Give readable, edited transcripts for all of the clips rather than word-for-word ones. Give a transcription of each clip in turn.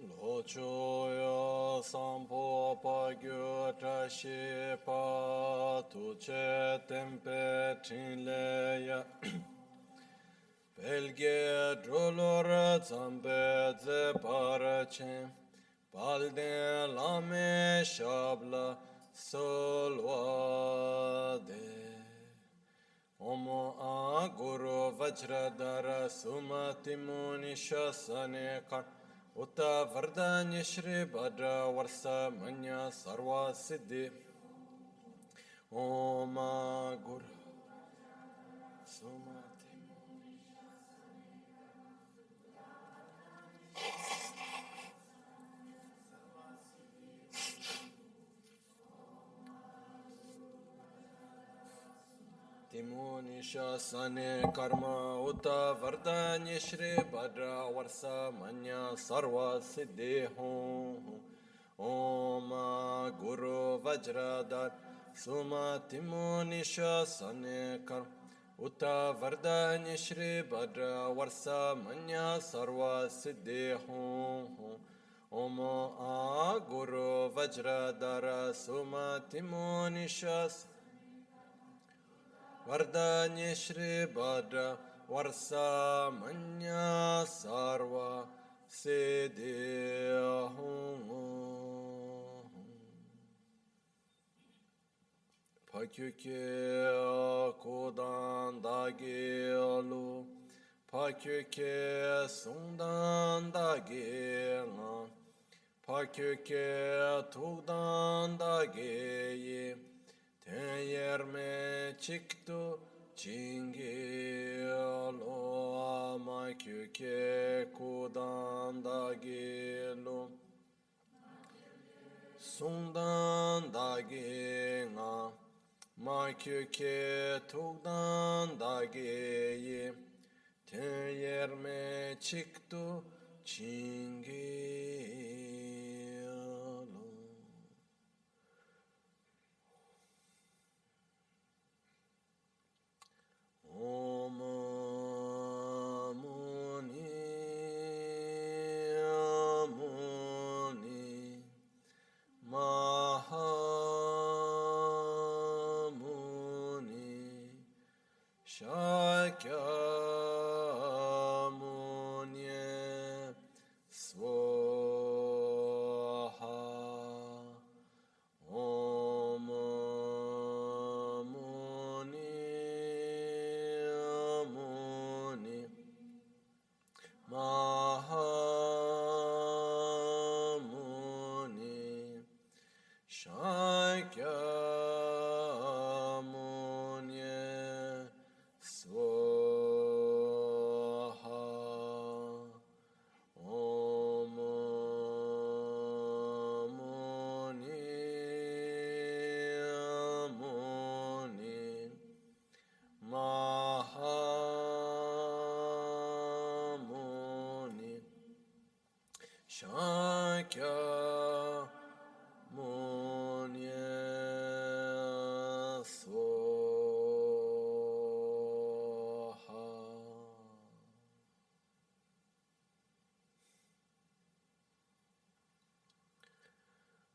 Lochoya sampo pagyo trashi pa tuche tempe trinleya Belge drolor zambe ze parache Balde lame shabla solwade Omo a guru vajradara sumati muni shasane kar Uta vardanya shri bhadra varsa manya sarva siddhi Oma guru sumati Timuni shasane karma uta vardanya shri bhadra varsa manya sarva siddhi Om Guru Vajradar Suma Timuni shasane karma Uta vardanya shri bhadra varsa manya sarva siddhi Om Guru Vajradar Suma Timuni shasane Vardanya Shri Bhadra Varsa Manya Sarva Siddhi Pakyuke Kodan Dagi Alu Pakyuke Sundan Dagi Nga Pakyuke Tugdan Dagi Tenyerme chiktu chingi lo ama kyuke kudan dagi lo sundan dagi nga ma kyuke tukdan dagi ye tenyerme chiktu chingi Om Muni Muni Maha Muni Shakya Muni Swaha Om Mahamuni Shakya Muni Swaha Om Muni Muni Mahamuni Shakya Muni Swaha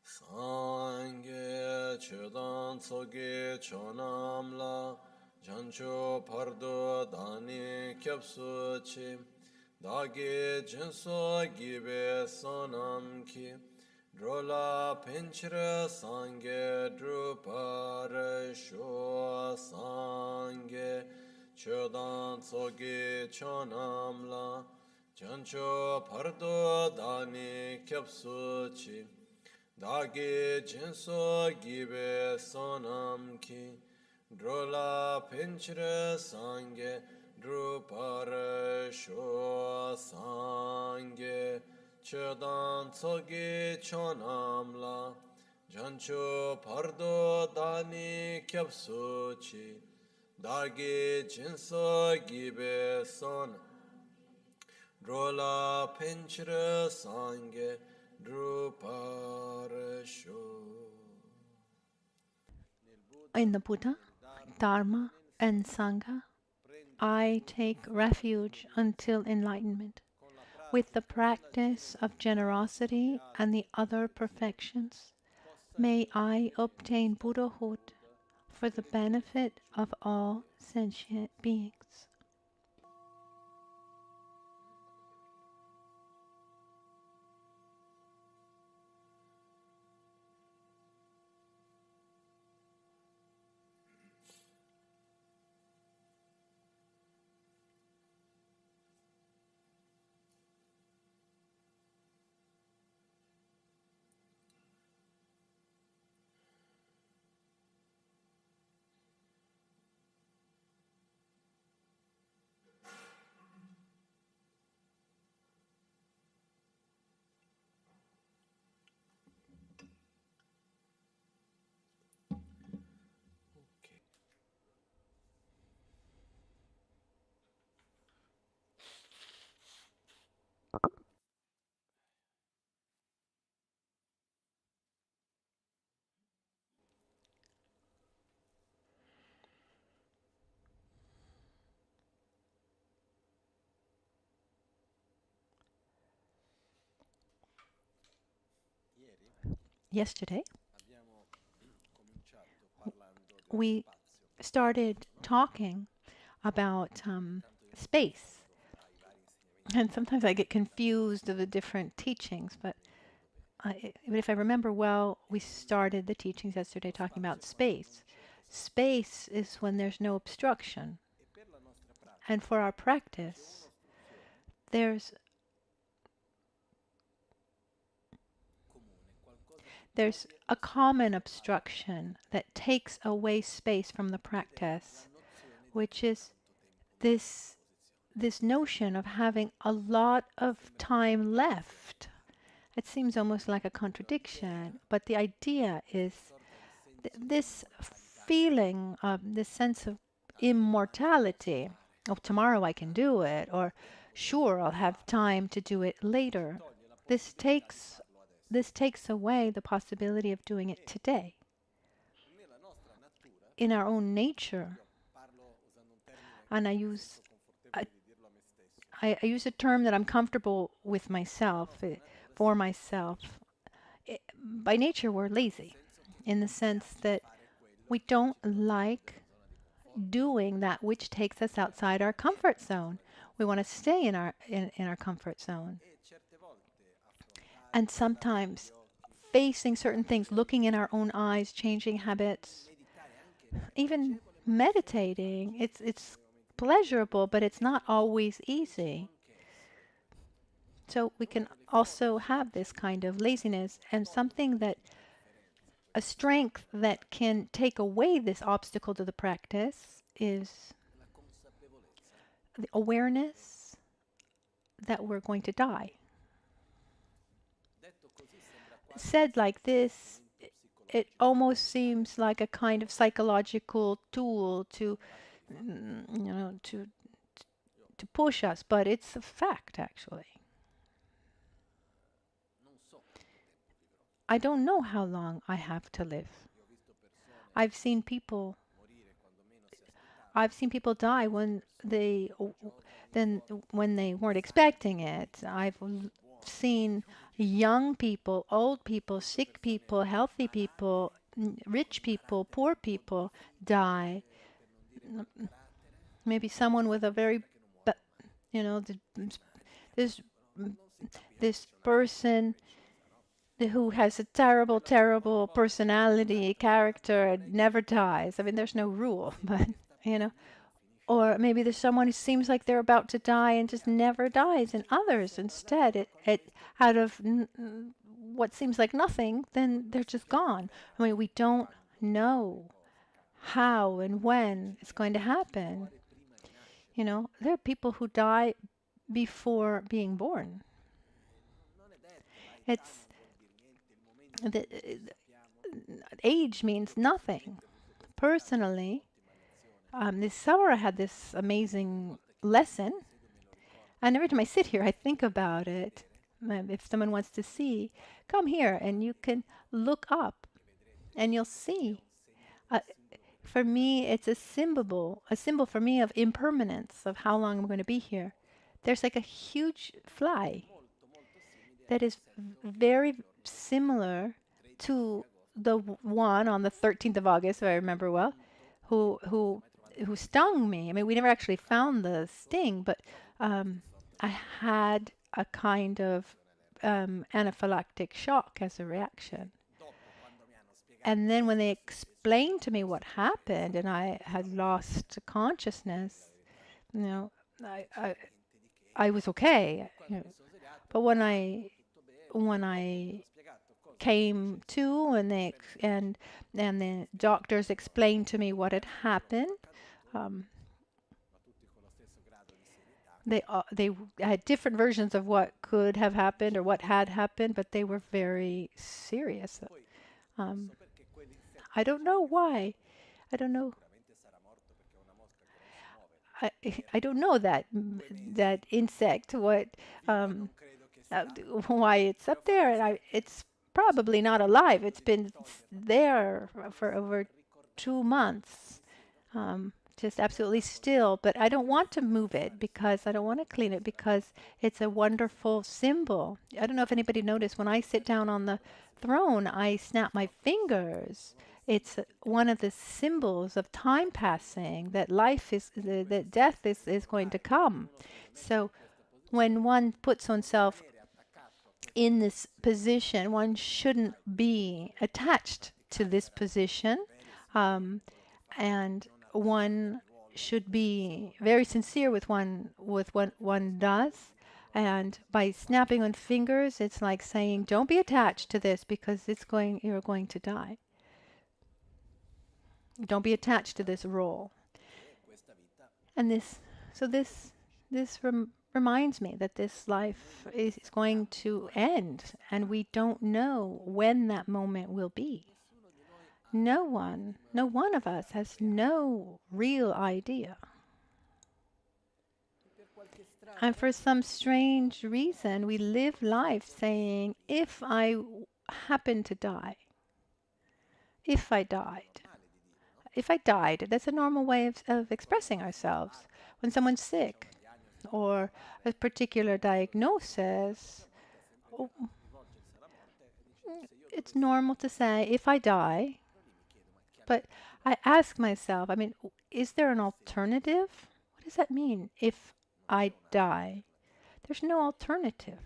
Sangye Chedan Tsoge Chonamla Jancho Pardo Dani Kyapsu Chi Dagi Jinso Gibe Sonam Ki Drola Pinchra Sangye Drupare Sho Sangye Chodan Tsogi Chonamla Jancho Pardo Dani Kyapsu Chi Dagi Jinso Gibe Sonam Ki Drola Pinchra Sangye Drupare Sho Sangye Chodan Tsogi Chonamla Jancho Pardo Dani Kyapsu Chi Dagi Jinso Gibe Son Drola Pinchra Sangye Drupare Sho In the Buddha, Dharma, and Sangha, I take refuge until enlightenment. with the practice of generosity and the other perfections, may I obtain Buddhahood for the benefit of all sentient beings. Yesterday, we started talking about space. And sometimes I get confused of the different teachings, but if I remember well, we started the teachings yesterday talking about space. Space is when there's no obstruction. And for our practice, there's a common obstruction that takes away space from the practice, which is this notion of having a lot of time left. It seems almost like a contradiction, but the idea is this feeling of this sense of immortality. Oh, tomorrow I can do it, or sure, I'll have time to do it later. This takes away the possibility of doing it today. In our own nature, and I use a term that I'm comfortable with myself, for myself. By nature, we're lazy, in the sense that we don't like doing that which takes us outside our comfort zone. We want to stay in our comfort zone. And sometimes facing certain things, looking in our own eyes, changing habits, even meditating, it's pleasurable, but it's not always easy. So we can also have this kind of laziness, and a strength that can take away this obstacle to the practice is the awareness that we're going to die. Said like this, it almost seems like a kind of psychological tool to push us, but it's a fact, actually. I don't know how long I have to live. I've seen people die when they weren't expecting it. I've seen young people, old people, sick people, healthy people, rich people, poor people die. Maybe someone with a very, this person who has a terrible, terrible personality, character, never dies. I mean, there's no rule, but, or maybe there's someone who seems like they're about to die and just never dies, and others instead, out of what seems like nothing, then they're just gone. I mean, we don't know how and when it's going to happen. There are people who die before being born. Age means nothing. Personally, this summer I had this amazing lesson, and every time I sit here, I think about it. If someone wants to see, come here and you can look up, and you'll see. For me, it's a symbol for me of impermanence, of how long I'm going to be here. there's like a huge fly that is very similar to the one on the 13th of August, if I remember well, who who who stung me. I mean, we never actually found the sting, but I had a kind of anaphylactic shock as a reaction. And then when they explained to me what happened, and I had lost consciousness, you know, I I, I was okay. But when I came to and and the doctors explained to me what had happened. Um, they had different versions of what could have happened or what had happened, but they were very serious. Um, I don't know why. I don't know. I I don't know that insect what um, uh, why it's up there, and it's probably not alive. It's been there for over 2 months, just absolutely still. But I don't want to move it because I don't want to clean it because it's a wonderful symbol. I don't know if anybody noticed when I sit down on the throne, I snap my fingers. It's one of the symbols of time passing, that life is, that death is going to come. So when one puts oneself in this position, one shouldn't be attached to this position, and one should be very sincere with what one does. And by snapping on fingers, it's like saying, "Don't be attached to this because you're going to die. Don't be attached to this role." And this reminds me that this life is going to end, and we don't know when that moment will be. No one of us has no real idea. And for some strange reason, we live life saying, if I happen to die, if I died, if I died, that's a normal way of expressing ourselves. When someone's sick or a particular diagnosis, oh, it's normal to say, if I die. But I ask myself, I mean, is there an alternative? What does that mean, if I die? There's no alternative.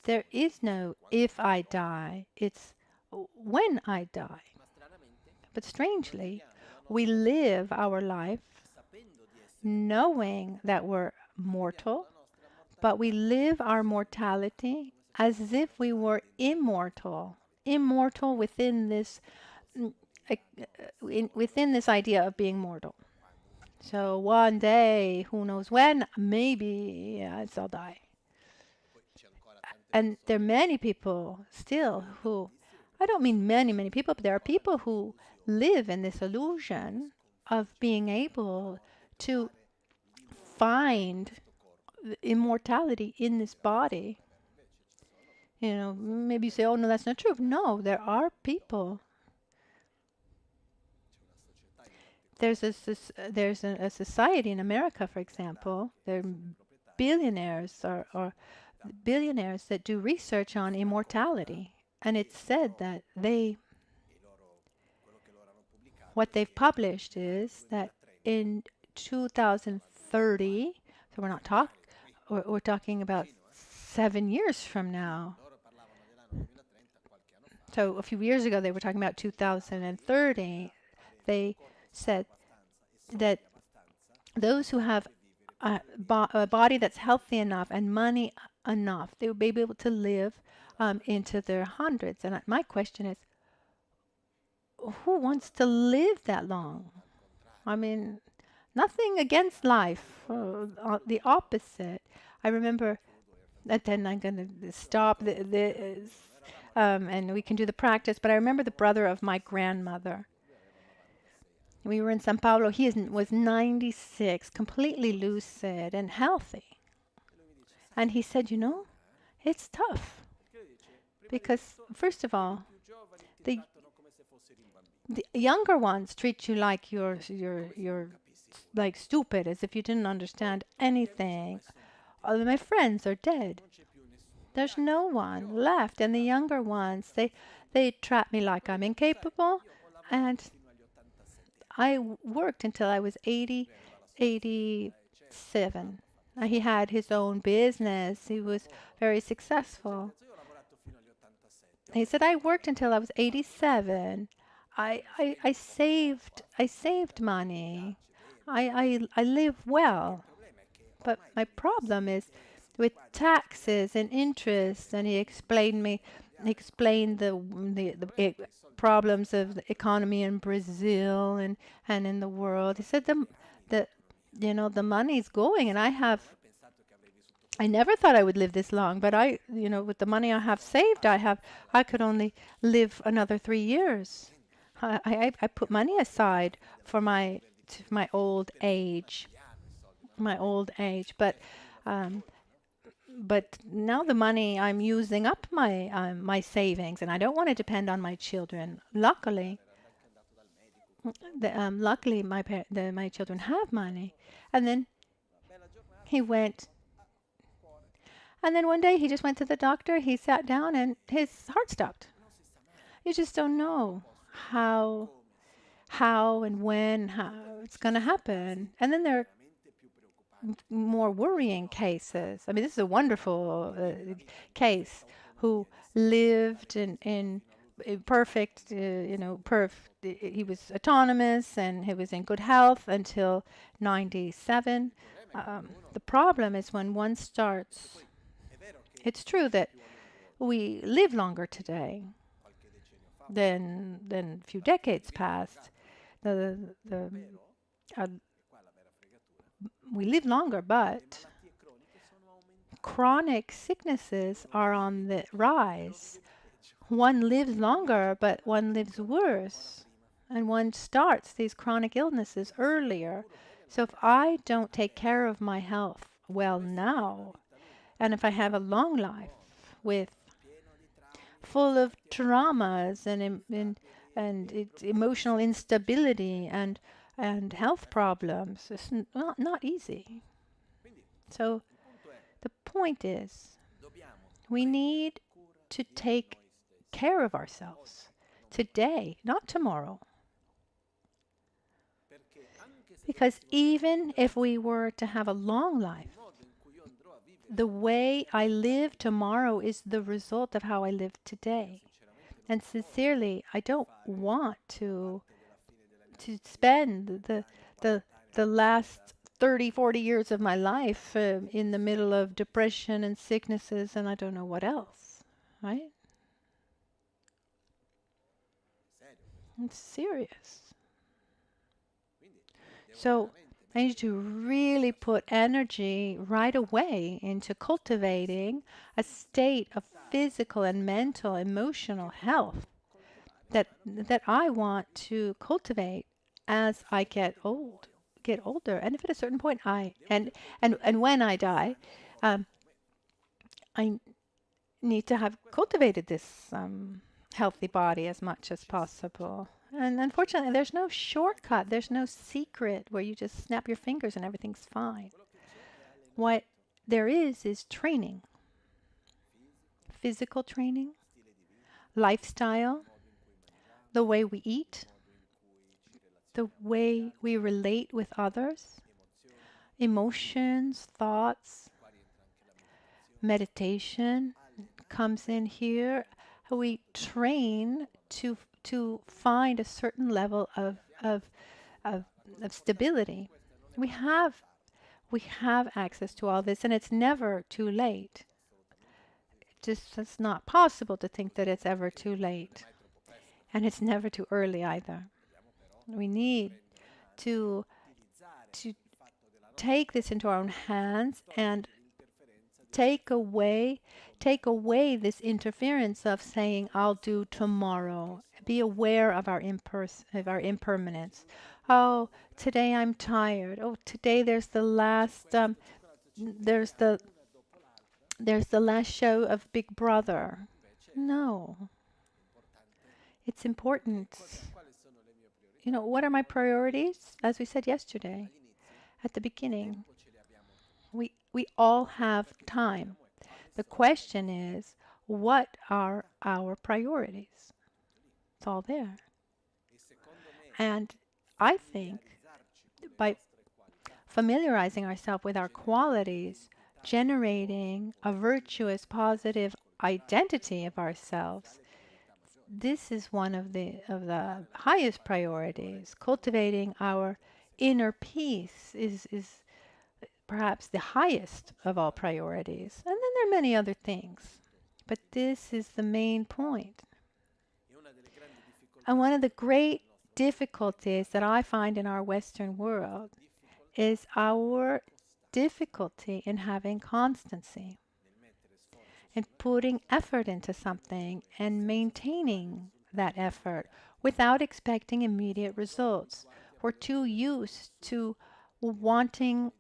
There is no if I die. It's when I die. But strangely, we live our life knowing that we're mortal, but we live our mortality as if we were immortal, immortal within this within this idea of being mortal. So one day, who knows when, maybe yes, I'll die. And there are many people still who, I don't mean many people, but there are people who live in this illusion of being able to find immortality in this body. You know, maybe you say, oh no, that's not true. No, there are people. There's a society in America, for example. There are billionaires or billionaires that do research on immortality, and it's said that what they've published is that in 2030, so we're talking about 7 years from now. So a few years ago, they were talking about 2030. They said that those who have a body that's healthy enough and money enough, they will be able to live into their hundreds. And my question is, who wants to live that long? I mean, nothing against life, the opposite. I remember, and then I'm going to stop this, and we can do the practice, but I remember the brother of my grandmother. We were in Sao Paulo. He was 96, completely lucid and healthy. And he said, you know, it's tough. Because, first of all, the younger ones treat you like you're like stupid, as if you didn't understand anything. all of my friends are dead. There's no one left. And the younger ones, they trap me like I'm incapable. And I worked until I was 80, 87. He had his own business. He was very successful. He said, I worked until I was 87. I saved money. I live well. But my problem is with taxes and interest, and he explained the problems of the economy in Brazil and in the world. He said the the money's going, and I never thought I would live this long, but with the money I have saved, I could only live another 3 years. I put money aside for my old age, um, but now the money I'm using up my savings, and I don't want to depend on my children. Luckily, my children have money, and then he went. And then one day he just went to the doctor. He sat down and his heart stopped. You just don't know how and when how it's going to happen. And then there are more worrying cases. I mean, this is a wonderful case who lived in perfect, he was autonomous and he was in good health until 97. The problem is when one starts. It's true that we live longer today than a few decades past. The we live longer, but chronic sicknesses are on the rise. One lives longer, but one lives worse, and one starts these chronic illnesses earlier. So if I don't take care of my health well now, and if I have a long life with full of traumas and it's emotional instability and health problems, it's not easy. So the point is, we need to take care of ourselves today, not tomorrow. Because even if we were to have a long life, the way I live tomorrow is the result of how I live today. And sincerely, I don't want to spend the last 30, 40 years of my life in the middle of depression and sicknesses and I don't know what else, right? It's serious. So I need to really put energy right away into cultivating a state of physical and mental, emotional health that I want to cultivate as I get older. And if at a certain point and when I die, I need to have cultivated this healthy body as much as possible. And unfortunately, there's no shortcut. There's no secret where you just snap your fingers and everything's fine. What there is training. Physical training, lifestyle, the way we eat, the way we relate with others, emotions, thoughts, meditation comes in here. We train to find a certain level of stability. We have access to all this, and it's never too late. It's not possible to think that it's ever too late, and it's never too early either. We need to take this into our own hands and take away this interference of saying I'll do tomorrow. Be aware of our impermanence. Oh, today I'm tired. Oh, today there's the last show of Big Brother. No. It's important. What are my priorities? As we said yesterday at the beginning, we all have time. The question is, what are our priorities? It's all there. And I think by familiarizing ourselves with our qualities, generating a virtuous, positive identity of ourselves, this is one of the highest priorities. Cultivating our inner peace is perhaps the highest of all priorities. And then there are many other things. But this is the main point. And one of the great difficulties that I find in our Western world is our difficulty in having constancy, in putting effort into something and maintaining that effort without expecting immediate results. We're too used to wanting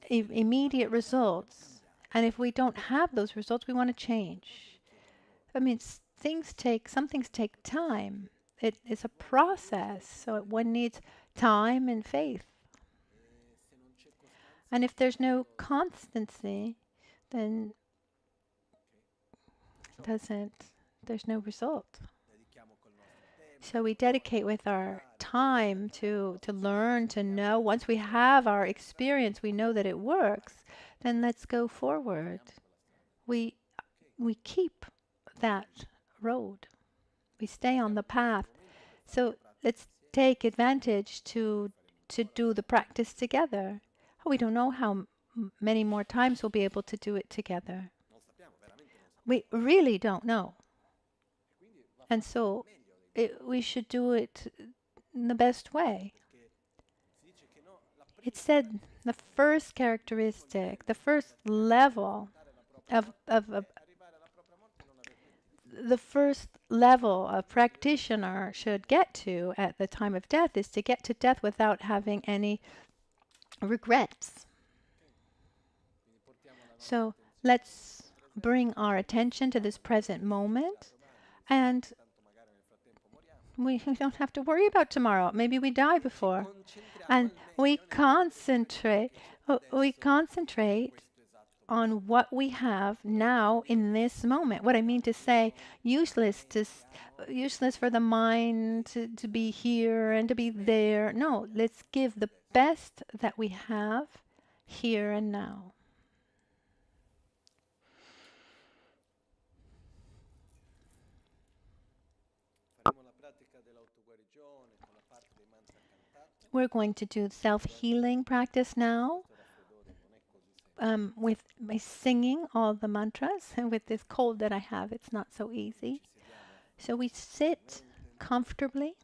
immediate results. And if we don't have those results, we want to change. I mean, some things take time. It is a process, so one needs time and faith. And if there's no constancy, then doesn't there's no result. So we dedicate with our time to learn, to know. Once we have our experience, we know that it works, then let's go forward. We we keep that road. We stay on the path. So let's take advantage to do the practice together. We don't know how many more times we'll be able to do it together. We really don't know. And so we should do it in the best way. It said the first characteristic, the first level of the first level a practitioner should get to at the time of death is to get to death without having any regrets. So let's bring our attention to this present moment, and we don't have to worry about tomorrow. Maybe we die before. And we concentrate on what we have now in this moment. What I mean to say, useless for the mind to be here and to be there. No, let's give the best that we have here and now. We're going to do self-healing practice now. With by singing all the mantras, and with this cold that I have, it's not so easy. So we sit comfortably.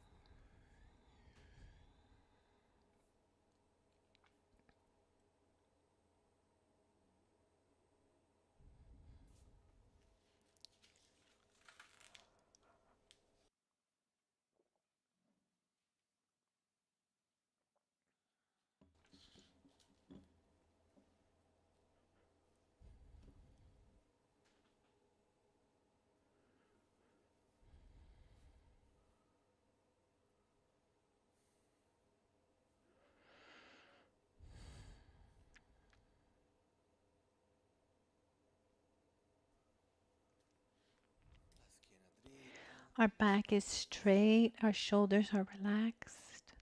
Our back is straight, our shoulders are relaxed.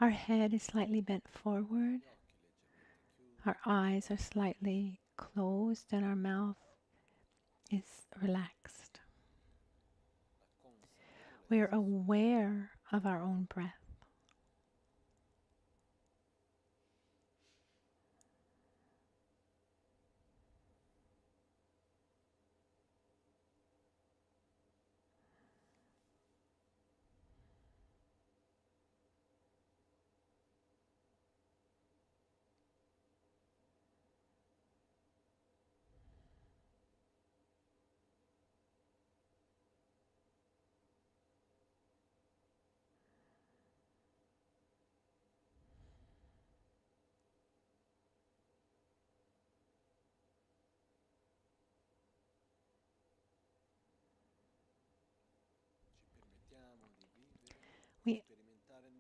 Our head is slightly bent forward. Our eyes are slightly closed and our mouth is relaxed. We are aware of our own breath.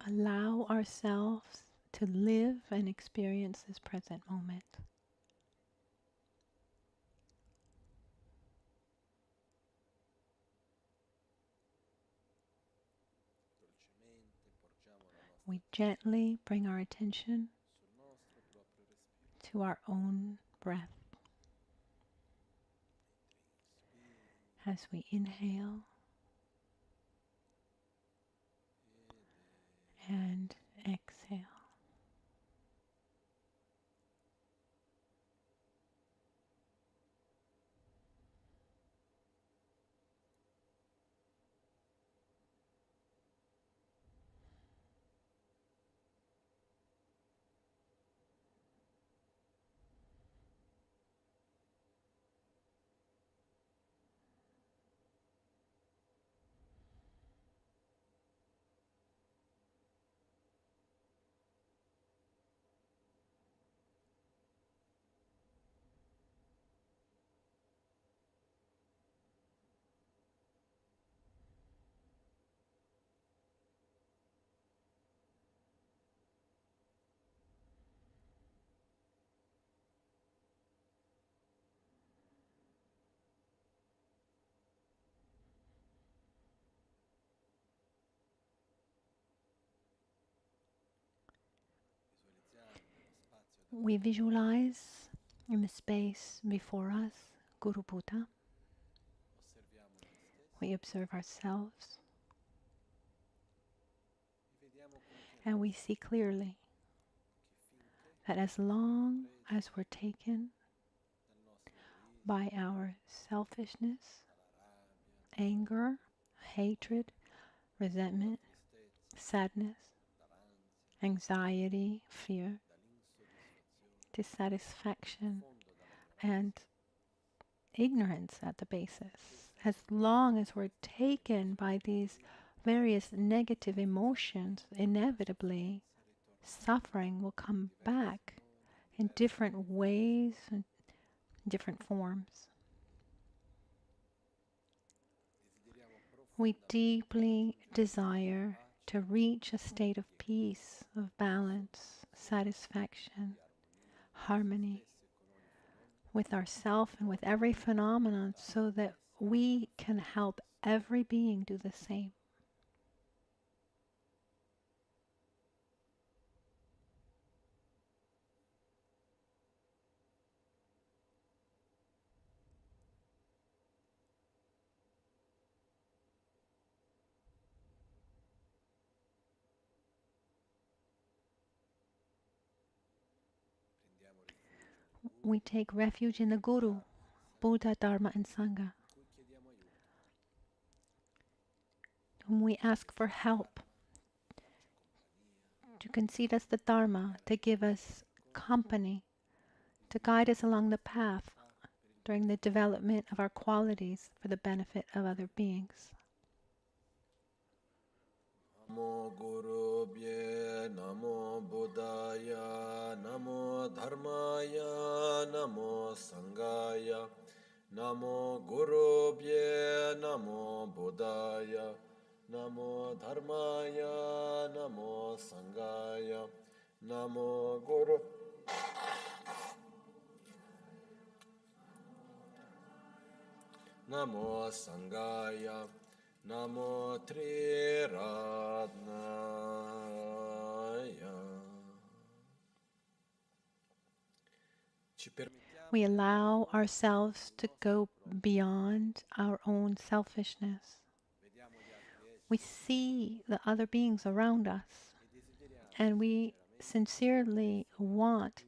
allow ourselves to live and experience this present moment. We gently bring our attention to our own breath as we inhale and exhale. We visualize in the space before us Guru Buddha. We observe ourselves and we see clearly that as long as we're taken by our selfishness, anger, hatred, resentment, sadness, anxiety, fear, dissatisfaction, and ignorance at the basis, as long as we're taken by these various negative emotions, inevitably suffering will come back in different ways and different forms. We deeply desire to reach a state of peace, of balance, satisfaction, harmony with ourself and with every phenomenon so that we can help every being do the same. We take refuge in the Guru, Buddha, Dharma, and Sangha, whom we ask for help to concede us the Dharma, to give us company, to guide us along the path during the development of our qualities for the benefit of other beings. Namo Guru Bhye, Namo Buddhaya, Namo Dharmaya, Namo Sanghaya, Namo Guru Bhye, Namo Buddhaya, Namo Dharmaya, Namo Sanghaya, Namo Guru Namo Sanghaya, Namo Tri Ratnaya. We allow ourselves to go beyond our own selfishness. We see the other beings around us, and we sincerely want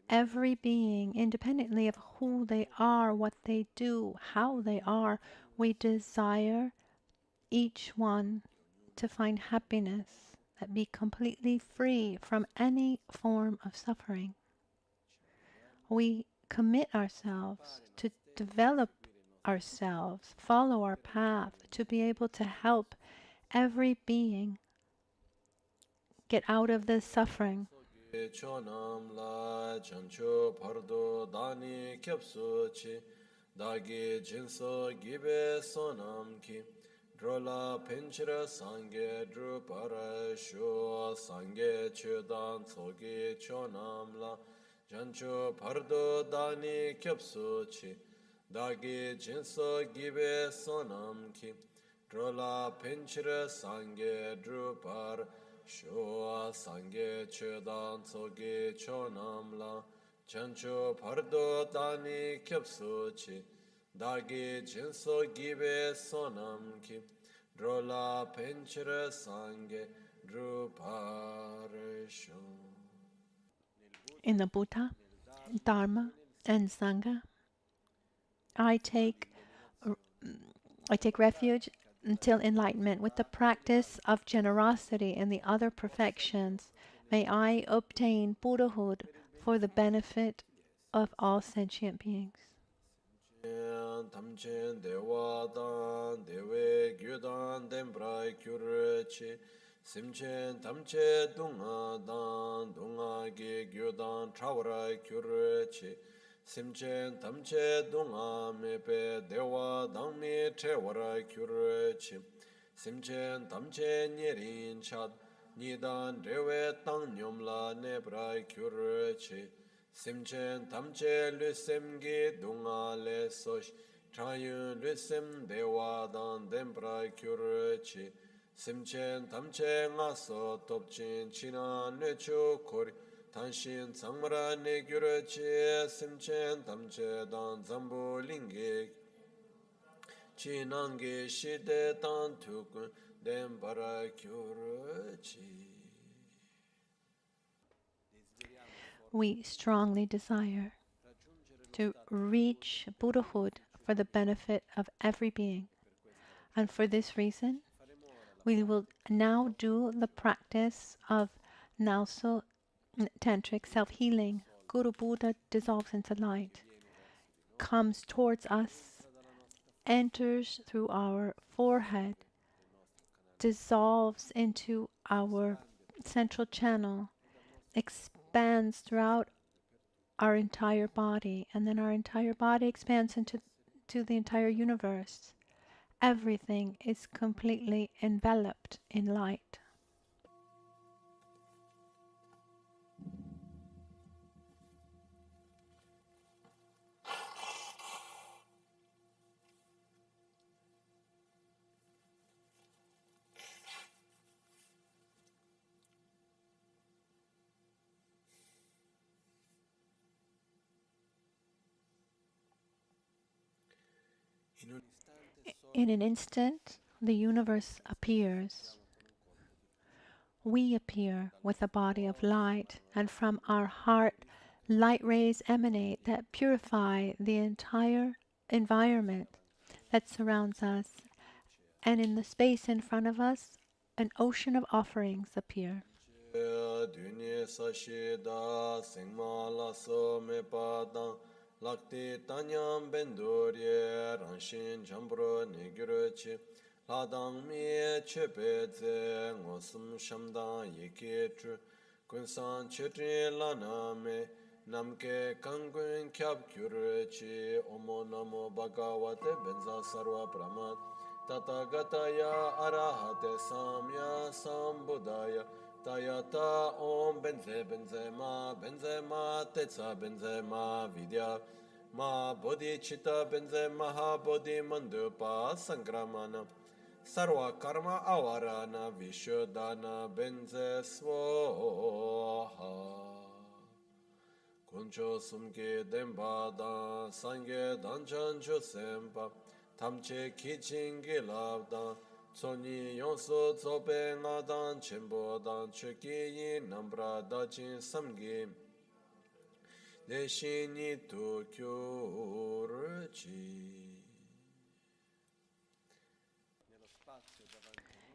every being, independently of who they are, what they do, how they are, we desire each one to find happiness, that be completely free from any form of suffering. We commit ourselves to develop ourselves, follow our path, to be able to help every being get out of this suffering. Chonam la chancho pardo dani kyapsu chi dagi jinso gibe sonam ki drola penchira sangye drupara sho sangye chodan tsogi chonamla jancho pardo dani kyapsu chi dagi jinso gibe sonam ki drola penchira sangye drupara sho sangye chodan tsogi chonamla jancho pardo dani kyapsu chi dagi jinso gibe sonam ki drola penchira sangye druparisho. In the Buddha, Dharma, and Sangha, I take refuge until enlightenment. With the practice of generosity and the other perfections, may I obtain Buddhahood for the benefit of all sentient beings. Tamchen dewa dan dewe gyudan dembrai kyurchi simchen tamche dunga dan dunga ge gyudan trawrai kyurchi simchen tamche dunga mepe dewa dangmi trewarai kyurchi simchen tamche nyerin chat nidan rewe tang nyomla nebrai kyurchi simchen tamche lusemgi dunga le sosh chayun lusem dewa dan dembra kyurchi simchen tamche ngaso topchin china nechu kori tanshin tsamra ne gyurchi simchen tamche dan zambu lingi chinangi shide dan tukun dembra kyurchi. We strongly desire to reach Buddhahood for the benefit of every being. And for this reason, we will now do the practice of Nalso Tantric self-healing. Guru Buddha dissolves into light, comes towards us, enters through our forehead, dissolves into our central channel, expands throughout our entire body, and then our entire body expands into the entire universe. Everything is completely enveloped in light. In an instant, the universe appears. We appear with a body of light, and from our heart, light rays emanate that purify the entire environment that surrounds us. And in the space in front of us, an ocean of offerings appear. Lakti tanyam bendurye ranshin chambro negurchi ladang mi chepeze ngosum shamdan yeketru kunsan chetri lana me namke kangun kyab kyurchi omo namo bhagavate benza sarva brahmat tatagataya arahate samya sambudaya Tayata om benze benze ma tetsa benze ma vidya ma bodhicitta benze maha bodhi mandupa sangramana sarva karma avarana vishodana benze svoha kuncho sumke dembada sangye danchancho sempa tamche kichingi labda Tsoni yonso tsope nga dan chenpo dan cheki yin nambra dachin samgi deshin ni tu kyurchi.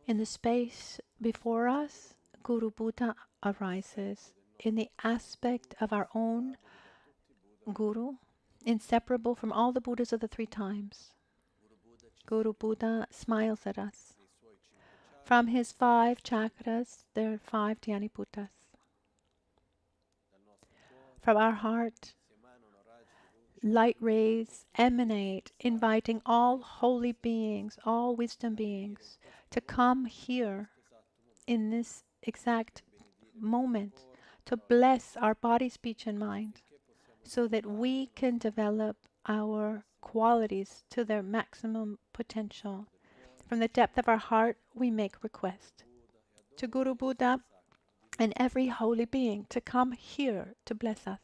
In the space before us, Guru Buddha arises in the aspect of our own Guru, inseparable from all the Buddhas of the three times. Guru Buddha smiles at us. From his 5 chakras, there are 5 Dhyaniputas. From our heart, light rays emanate, inviting all holy beings, all wisdom beings to come here in this exact moment to bless our body, speech, and mind so that we can develop our qualities to their maximum potential. From the depth of our heart, we make request to Guru Buddha and every holy being to come here to bless us.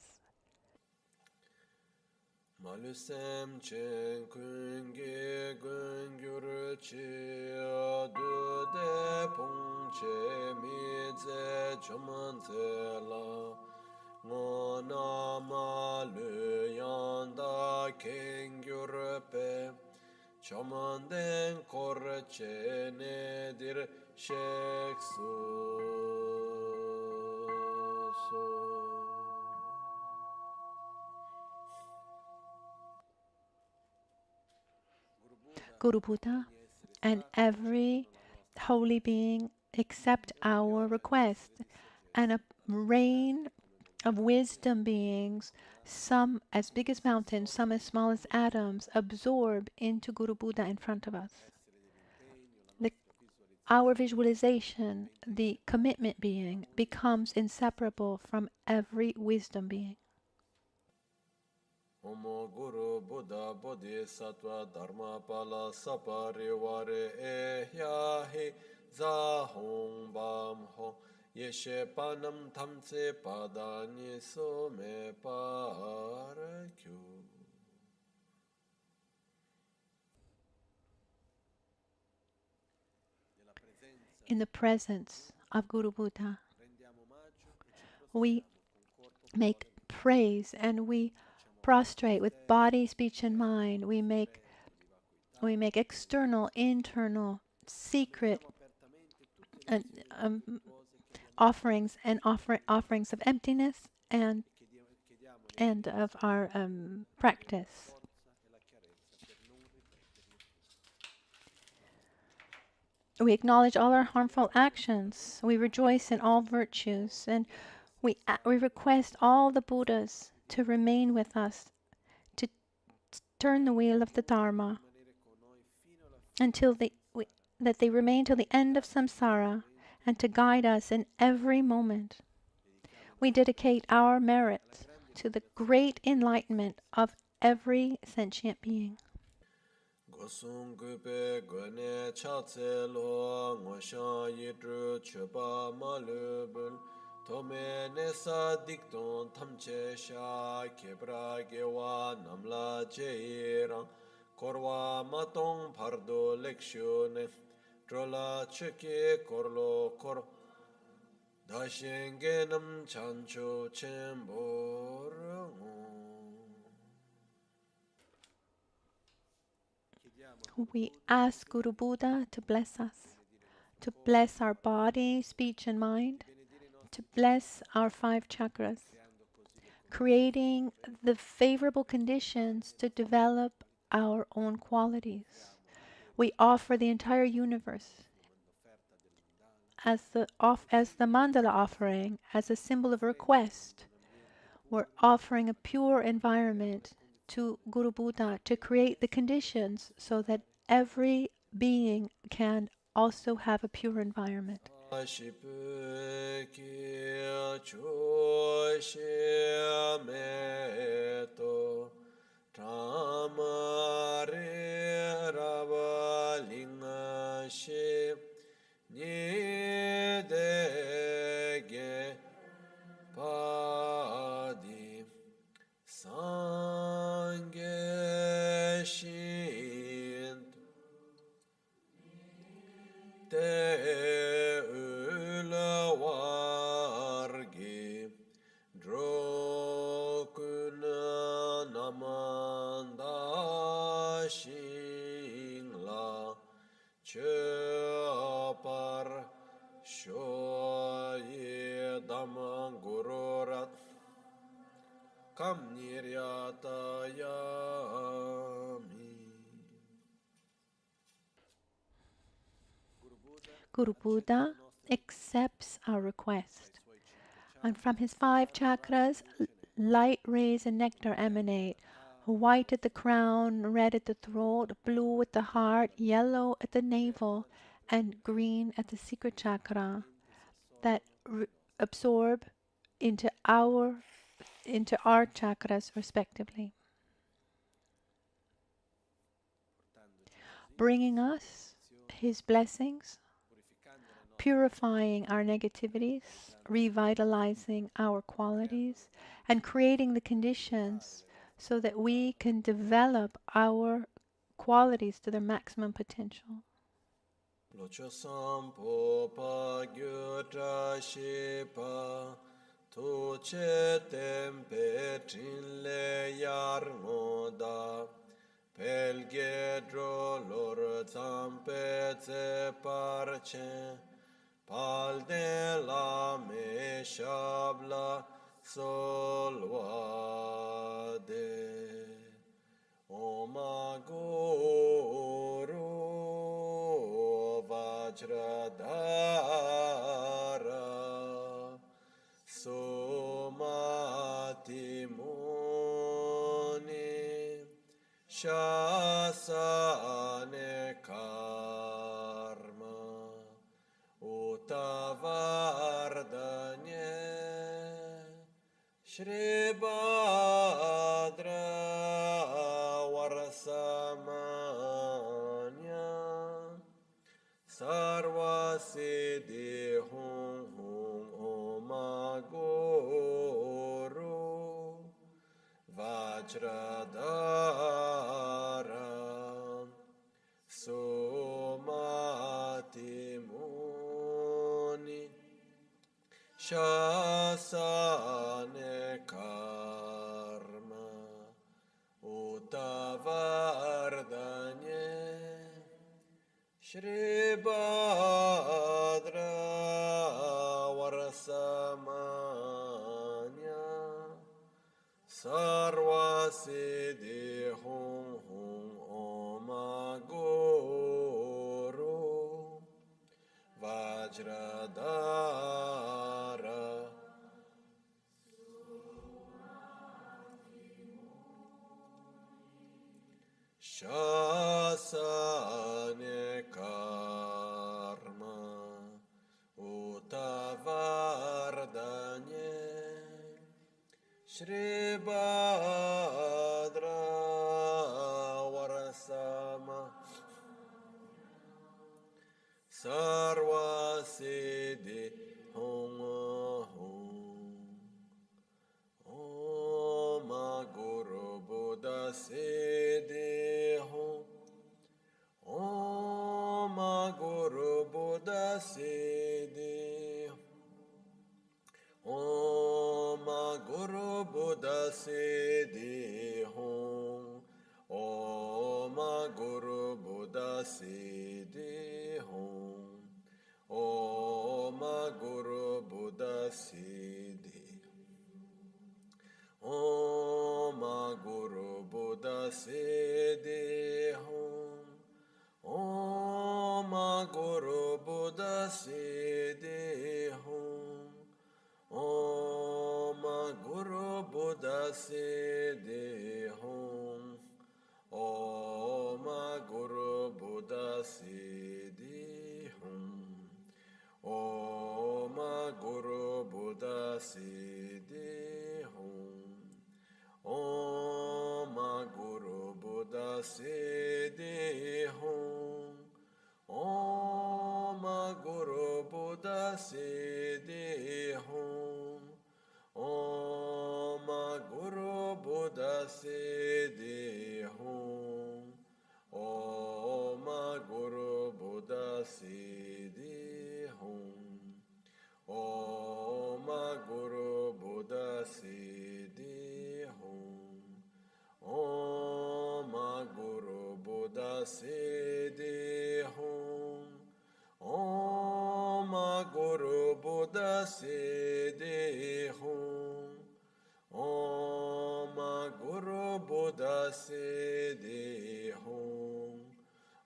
Malusem chen kungi gungyur chi du de pong che mi ze choman ze la ngo na ma lu yan da kengyur pe choman den kor che ne dir shek su so. Guru Buddha and every holy being accept our request, and a rain of wisdom beings, some as big as mountains, some as small as atoms, absorb into Guru Buddha in front of us. Our visualization, the commitment being, becomes inseparable from every wisdom being. Omo Guru Buddha Bodhisattva Dharma Pala Sapariware Ehyahi Zahong Bam Ho Yeshe Panam Tamse Padani Some Parakyu. In the presence of Guru Buddha, we make praise and we prostrate with body, speech, and mind. We make external, internal, secret offerings and offerings of emptiness and of our practice. We acknowledge all our harmful actions. We rejoice in all virtues, and we request all the Buddhas to remain with us, to turn the wheel of the Dharma until that they remain till the end of samsara and to guide us in every moment. We dedicate our merit to the great enlightenment of every sentient being. Gosung Gupe Gone Chatse Lo Ngosha Yidru Chuba Malubul Tome Nesa Dikton Tamche Sha Kebra Gewa Namla Jeirang Korwa Matong Pardo Lekshune Drola Cheke Korlo Kor Dashengenam Chancho Chembor. We ask Guru Buddha to bless us, to bless our body, speech, and mind, to bless our 5 chakras, creating the favorable conditions to develop our own qualities. We offer the entire universe as the mandala offering, as a symbol of request. We're offering a pure environment to Guru Buddha to create the conditions so that every being can also have a pure environment. Guru Buddha accepts our request, and from his 5 chakras, light rays and nectar emanate, white at the crown, red at the throat, blue at the heart, yellow at the navel, and green at the secret chakra that absorb into our chakras respectively, bringing us his blessings, purifying our negativities, revitalizing our qualities, and creating the conditions so that we can develop our qualities to their maximum potential. Locho sampo pa gyutra shipa tu che tempe trinle yarmoda pelgedro lor zampe ze parche palde la me shabla solvade Oma Guru Vajradhara Sumati Muni Shasane Karma Utavardanye Shri Bhadra Varasamanya Sarva Siddhi Hum Hum Oma Guru Vajradhara Sumati Muni Shasane Karma Utavardanye Shri Bhadra Varasamanya Sarva Siddhi Hum Hum Oma Guru Vajradhara Shasane Karma Utavardanye Shri Bhadra Varasama Sarva Siddhi Hum Hum Om Guru Buddha Siddhi Hum Om Guru Buddha Siddhi Om Guru Buddha Siddhi Hum Om Guru Buddha Siddhi Hum Om Guru Buddha Siddhi Om Guru Buddha Siddhi Hum Om Guru Buddha Siddhi Hum Om Guru Buddha Siddhi Hum Om Guru Buddha Siddhi Hum Om Guru Buddha Siddhi Hum Om Guru Buddha Siddhi Hum Om Guru Buddha Siddhi Hum Om Guru Buddha Siddhi Hum Om Guru Buddha Siddhi Hum Om Guru Buddha Siddhi Hum Om Guru Buddha Siddhi Hum Om Guru Buddha Siddhi Hum Om Guru Buddha Siddhi Hum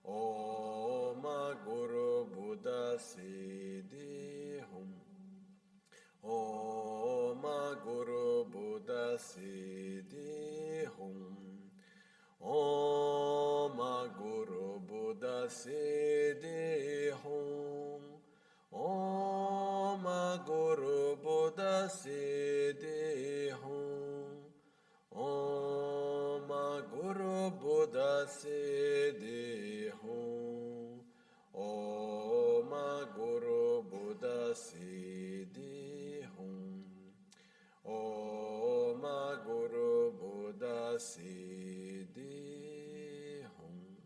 Om Guru Buddha Siddhi Hum Om Guru Buddha Siddhi Hum Siddhi Hum. Om Guru Buddha Siddhi Hum. Om Guru Buddha Siddhi Hum. Om Guru Buddha Siddhi Hum.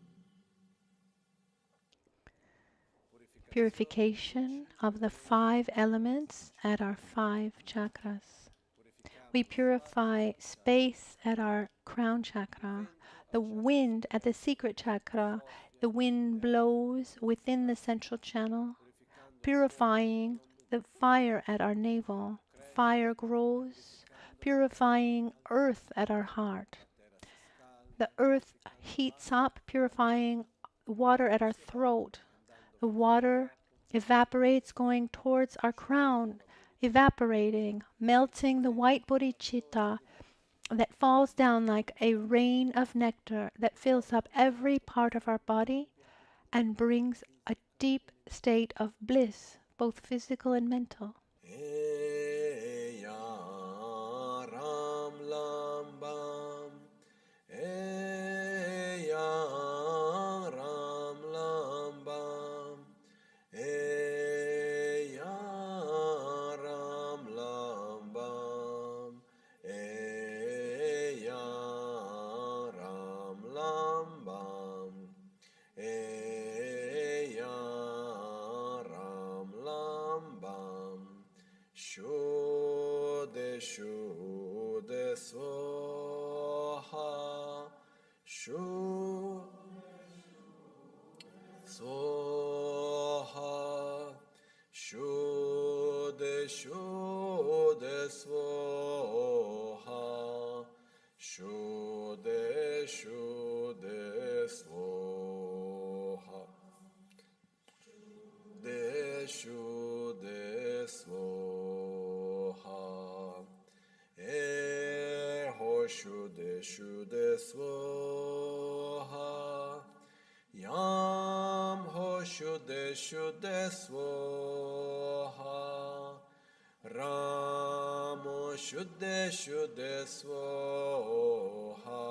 Purification of the 5 elements at our 5 chakras. We purify space at our crown chakra, the wind at the secret chakra. The wind blows within the central channel, purifying the fire at our navel. Fire grows, purifying earth at our heart. The earth heats up, purifying water at our throat. The water evaporates, going towards our crown, evaporating, melting the white bodhicitta that falls down like a rain of nectar that fills up every part of our body and brings a deep state of bliss, both physical and mental. Shuddha Swaha Swaha Shuddha Swaha Shuddha Swaha Shuddha Swaha Eho Shuddha Swaha Yam Ho Shuddha Swaha Ram Shuddha Swaha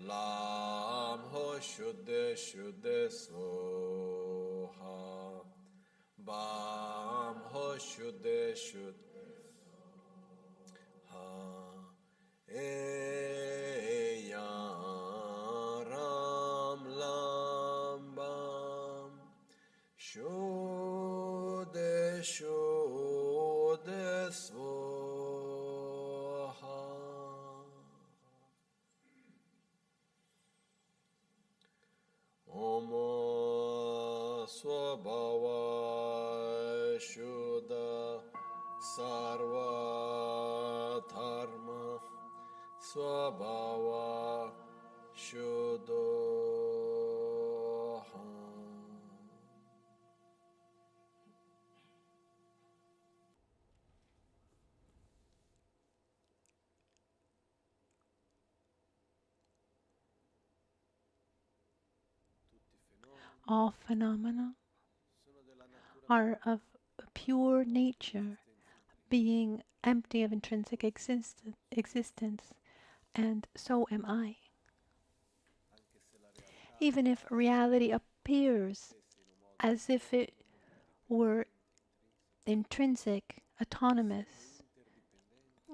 Lam Ho Shuddha Swaha Bam Ho Shuddha Ram Lam Bam Shuddha Swaha. Om Swabhava Shuddha Sarva Dharma Swabhava Shuddha. All phenomena are of pure nature, being empty of intrinsic existence, and so am I. Even if reality appears as if it were intrinsic, autonomous,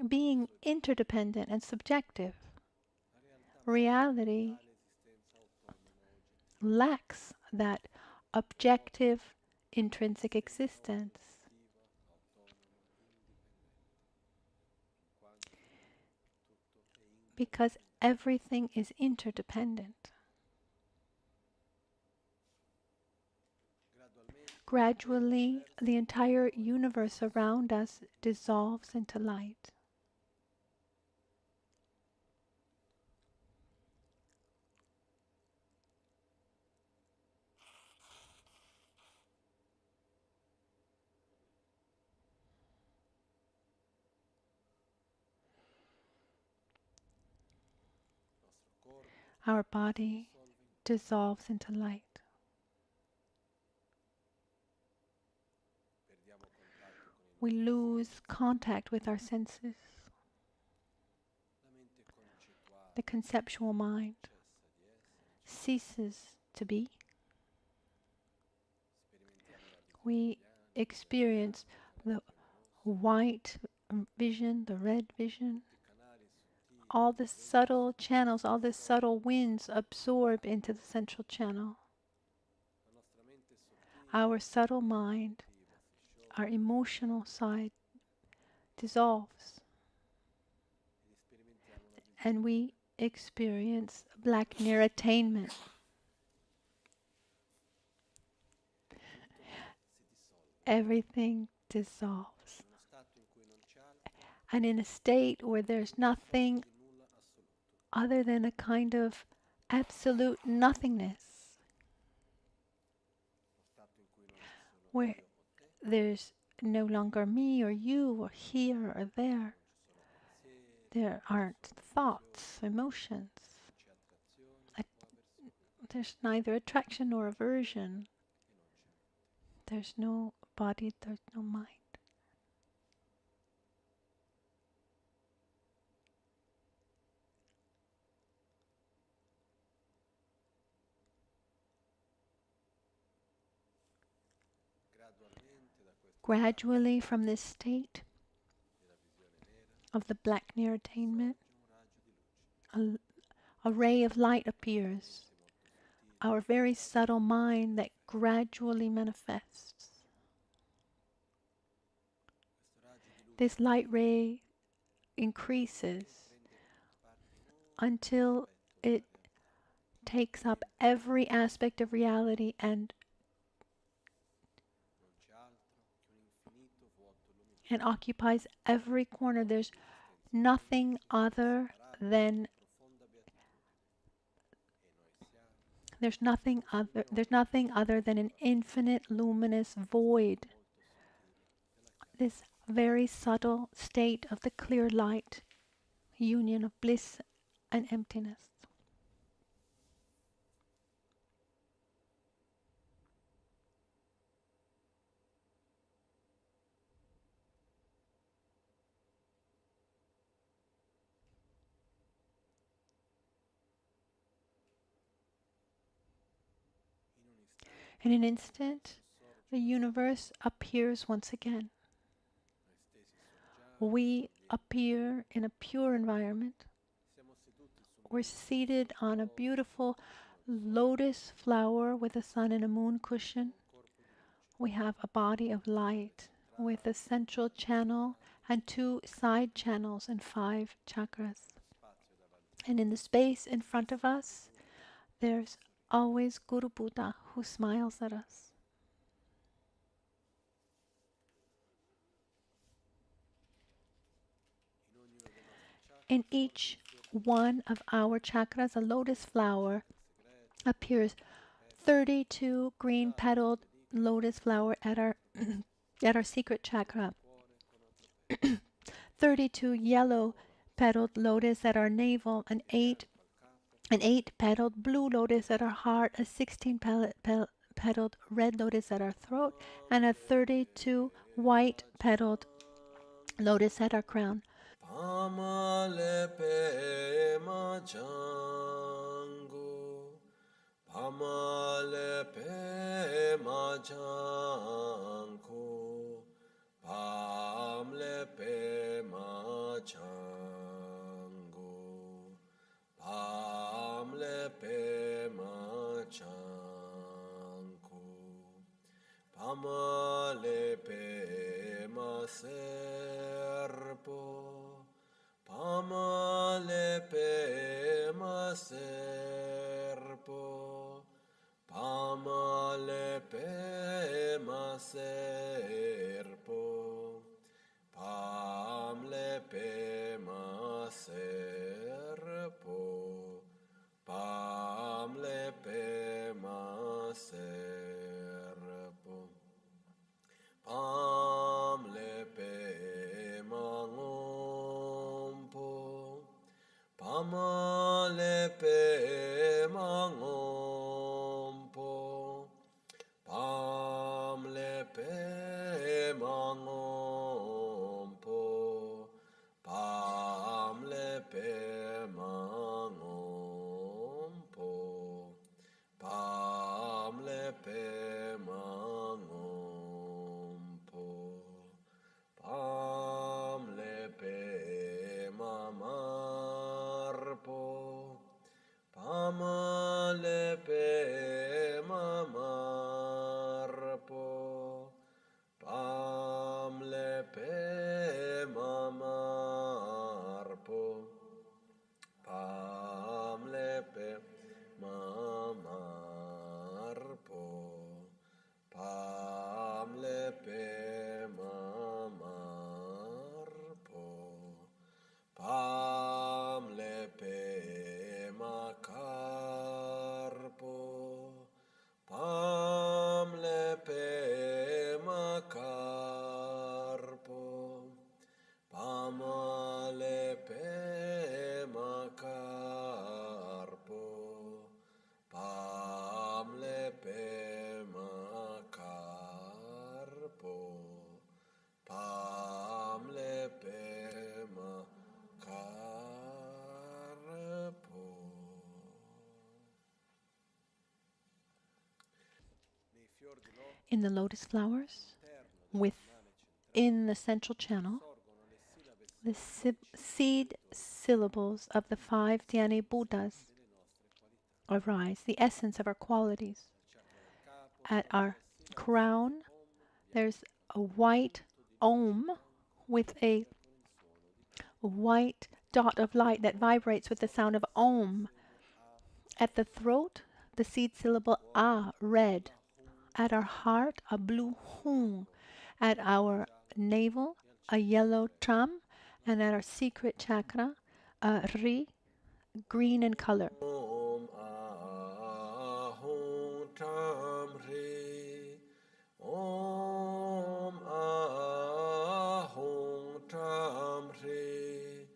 being interdependent and subjective, reality lacks that objective intrinsic existence. Because everything is interdependent. Gradually, the entire universe around us dissolves into light. Our body dissolves into light. we lose contact with our senses. The conceptual mind ceases to be. We experience the white vision, the red vision, all the subtle channels, all the subtle winds absorb into the central channel. Our subtle mind, our emotional side dissolves, and we experience black near attainment. Everything dissolves. And in a state where there's nothing other than a kind of absolute nothingness, where there's no longer me or you or here or there. There aren't thoughts, emotions. There's neither attraction nor aversion. There's no body, there's no mind. Gradually, from this state of the black near attainment, a ray of light appears, our very subtle mind that gradually manifests. This light ray increases until it takes up every aspect of reality and occupies every corner. There's nothing other than an infinite luminous void. This very subtle state of the clear light, union of bliss and emptiness. In an instant, the universe appears once again. We appear in a pure environment. We're seated on a beautiful lotus flower with a sun and a moon cushion. We have a body of light with a central channel and 2 side channels and 5 chakras. And in the space in front of us, there's always Guru Buddha who smiles at us. In each one of our chakras, a lotus flower appears. 32 green-petaled lotus flower at our at our secret chakra. 32 yellow-petaled lotus at our navel, an 8-petaled blue lotus at our heart, a 16-petaled red lotus at our throat, and a 32 white-petaled lotus at our crown. Pamale pema changu, pamale pema changu, pamale pema changu, pamale pema changu, pamale pema serpo. Pamale pema serpo, pamale pema serpo, pamale pema serpo, pamale pema serpo, pamale pema Pamale pema ngompo, pamale pema ngompo. Pam lepe makarpo. Pam lepe makarpo. Pam lepe makarpo. Pam lepe makarpo. Pam lepe makarpo. In the lotus flowers, within the central channel, the seed syllables of the 5 Dhyani Buddhas arise, the essence of our qualities. At our crown, there's a white Om with a white dot of light that vibrates with the sound of Om. At the throat, the seed syllable A, red. At our heart, a blue Hung. At our navel, a yellow Tram. And at our secret chakra, a Ri, green in color. Om Ahung Tram Ri. Om Ahung Tram Ri.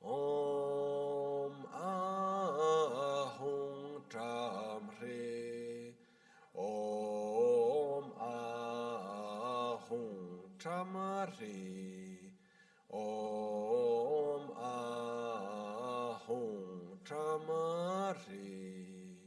Om Ahung Tram Ri. Om Ahung Tram Ri. Om Ahung Tram Ri.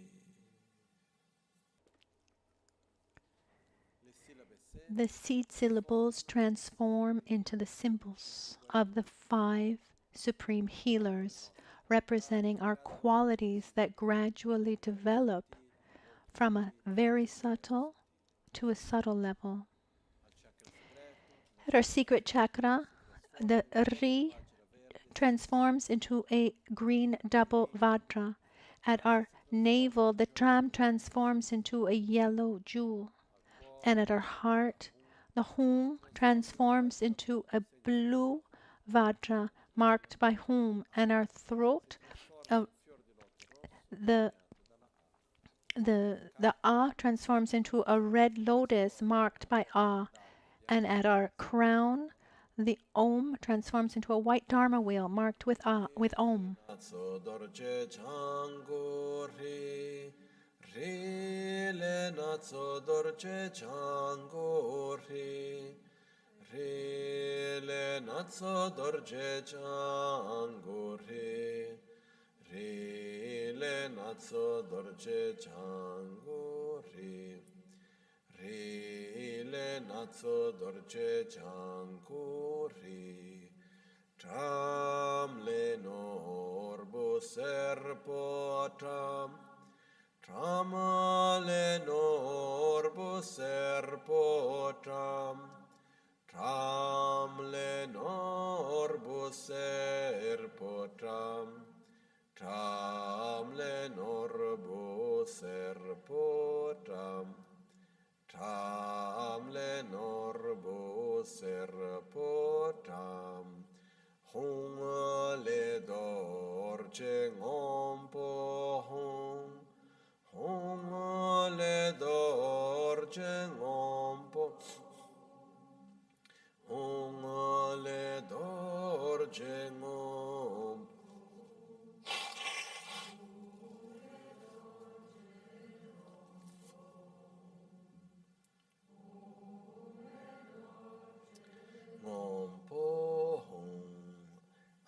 The seed syllables transform into the symbols of the 5 supreme healers, representing our qualities that gradually develop from a very subtle to a subtle level. At our secret chakra, the Ri transforms into a green double Vajra. At our navel, the Tram transforms into a yellow jewel. And at our heart, the Hum transforms into a blue Vajra marked by Hum. And our throat, the A transforms into a red lotus marked by A. And at our crown, the Om transforms into a white Dharma wheel marked with A, with Om. Re le natso dorje chango re. Re le natso dorje chango re. Re le natso dorje chango re. Re le natso dorje chango re. Tram le norbo serpo tram. Tram le norbo serpo tram. Tram le norbo serpo tram. Tram le norbo serpo tram. Tram le norbo serpo tram. Hung le dorje ngompo hung. Hung le dorje ngompo. Hung le dorje ngompo. Ngompo hung.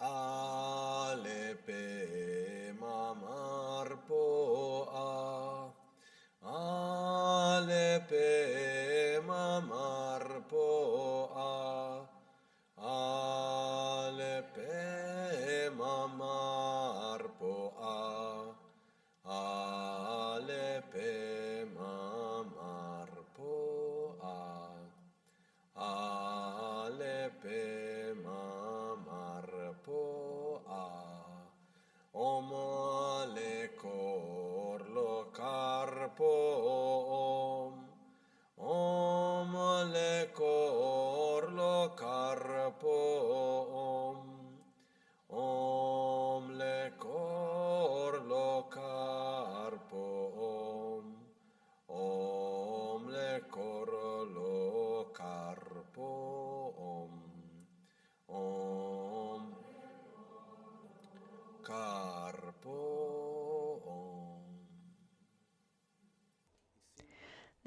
Alepe mamarpo a. Alepe mamarpo a. Alepe mamarpo a. Alepe mamarpo a. Alepe mamarpo a. Om le korlo karpo om. Om le korlo karpo om.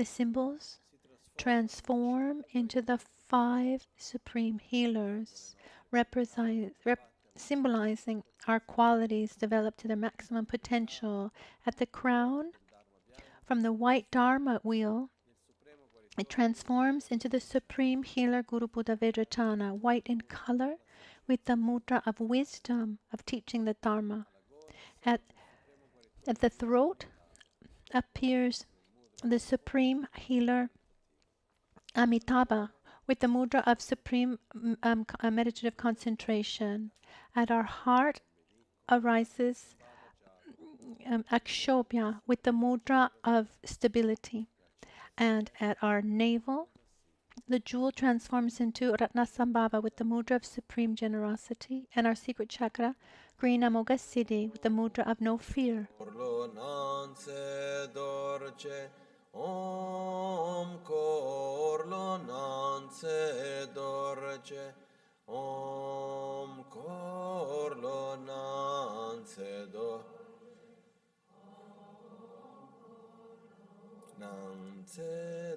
the symbols transform into the 5 supreme healers, symbolizing our qualities developed to their maximum potential. At the crown, from the white Dharma wheel, it transforms into the supreme healer Guru Buddha Vajrayana, white in color, with the mudra of wisdom of teaching the Dharma. At the throat appears the supreme healer Amitabha, with the mudra of supreme meditative concentration. At our heart arises Akshobhya, with the mudra of stability. And at our navel, the jewel transforms into Ratnasambhava with the mudra of supreme generosity. And our secret chakra, green Amoghasiddhi, with the mudra of no fear. Om Korlo Nanse Dorje Om Korlo Nanse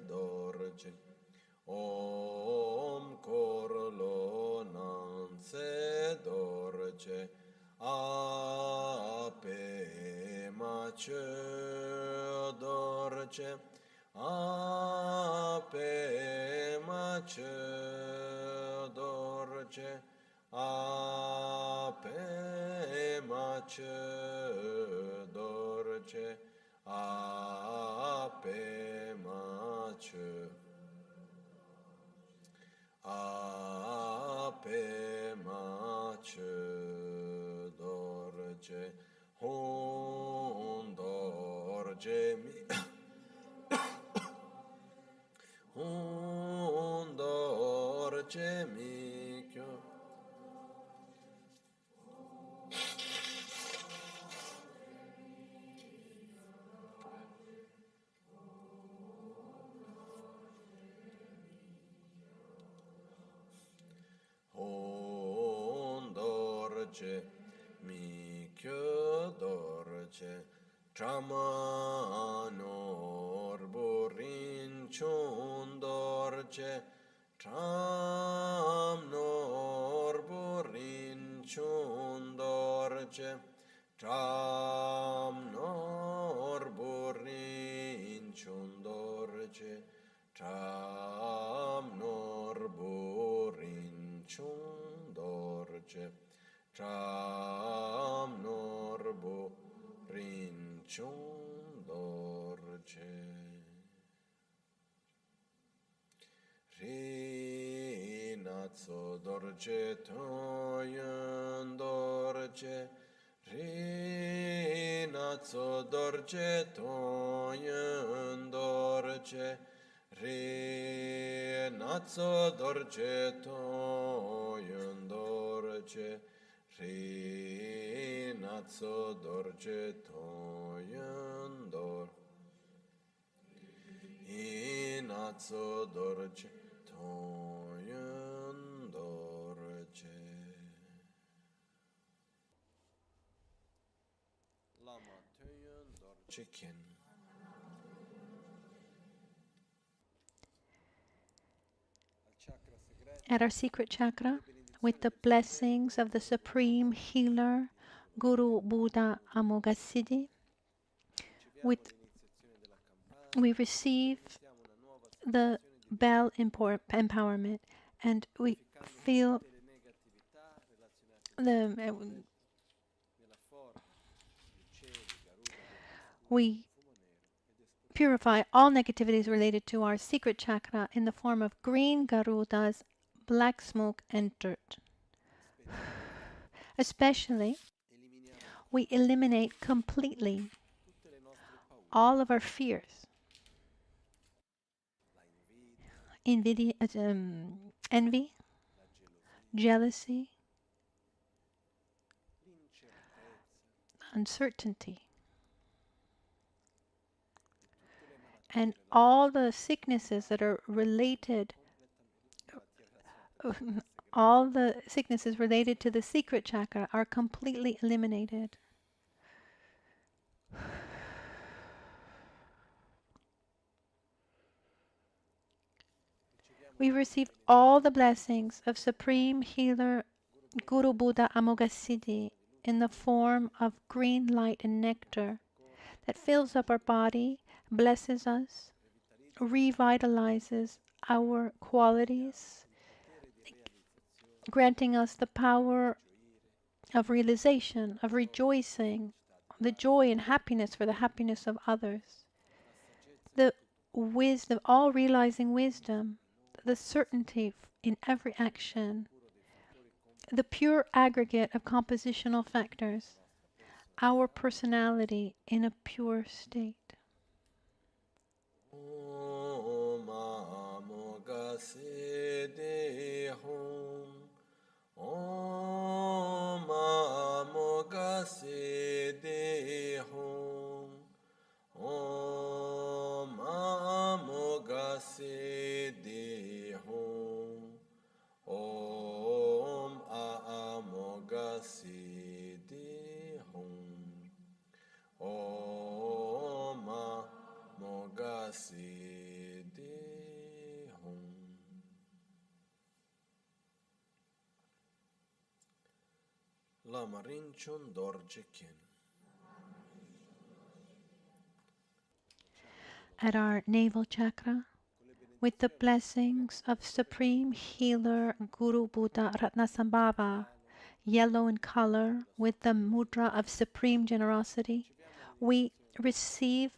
Dorje Om Korlo Nanse Dorje Ape Mache Dorje Ape Mache Dorje Ape Mache Dorje Ape Mache Ape Mache Dorje Hon Dorje Mi Hon Dorje Mi Kyo Hon Dorje Mi Kyo Dorje Tramanor Burin Chun Dorje Tramnor Burin Chun Dorje Tramnor Burin Chun Dorje Tramnor Burin Chun Dorje Tramnor Burin Chun Dorje Rinatso Dorje Toyen Dorje Rinatso Dorje Toyen Dorje Rinatso Dorje Toyen Dorje Rinatso Dorje Toyen Dorje Inatso Dorje Toyen Dorje Lama Toyen Dorje Kin At our secret chakra, with the blessings of the supreme healer Guru Buddha Amoghasiddhi, we receive the bell empowerment, and we feel we purify all negativities related to our secret chakra in the form of green garudas, black smoke, and dirt. Especially, we eliminate completely all of our fears, envy, jealousy, uncertainty, and all the sicknesses that are related, all the sicknesses related to the secret chakra are completely eliminated. We receive all the blessings of Supreme Healer Guru Buddha Amoghasiddhi in the form of green light and nectar that fills up our body, blesses us, revitalizes our qualities, granting us the power of realization, of rejoicing, the joy and happiness for the happiness of others, the wisdom, all realizing wisdom, the certainty in every action, the pure aggregate of compositional factors, our personality in a pure state. Om Amoghasiddhi Hum. Om Amoghasiddhi Hum. Om Amoghasiddhi Hum. Om Amoghasiddhi Hum. Om Amoghasiddhi Hum. Lama Rinpoche Dorje Kin. At our navel chakra, with the blessings of Supreme Healer Guru Buddha Ratnasambhava, yellow in color, with the mudra of supreme generosity, we receive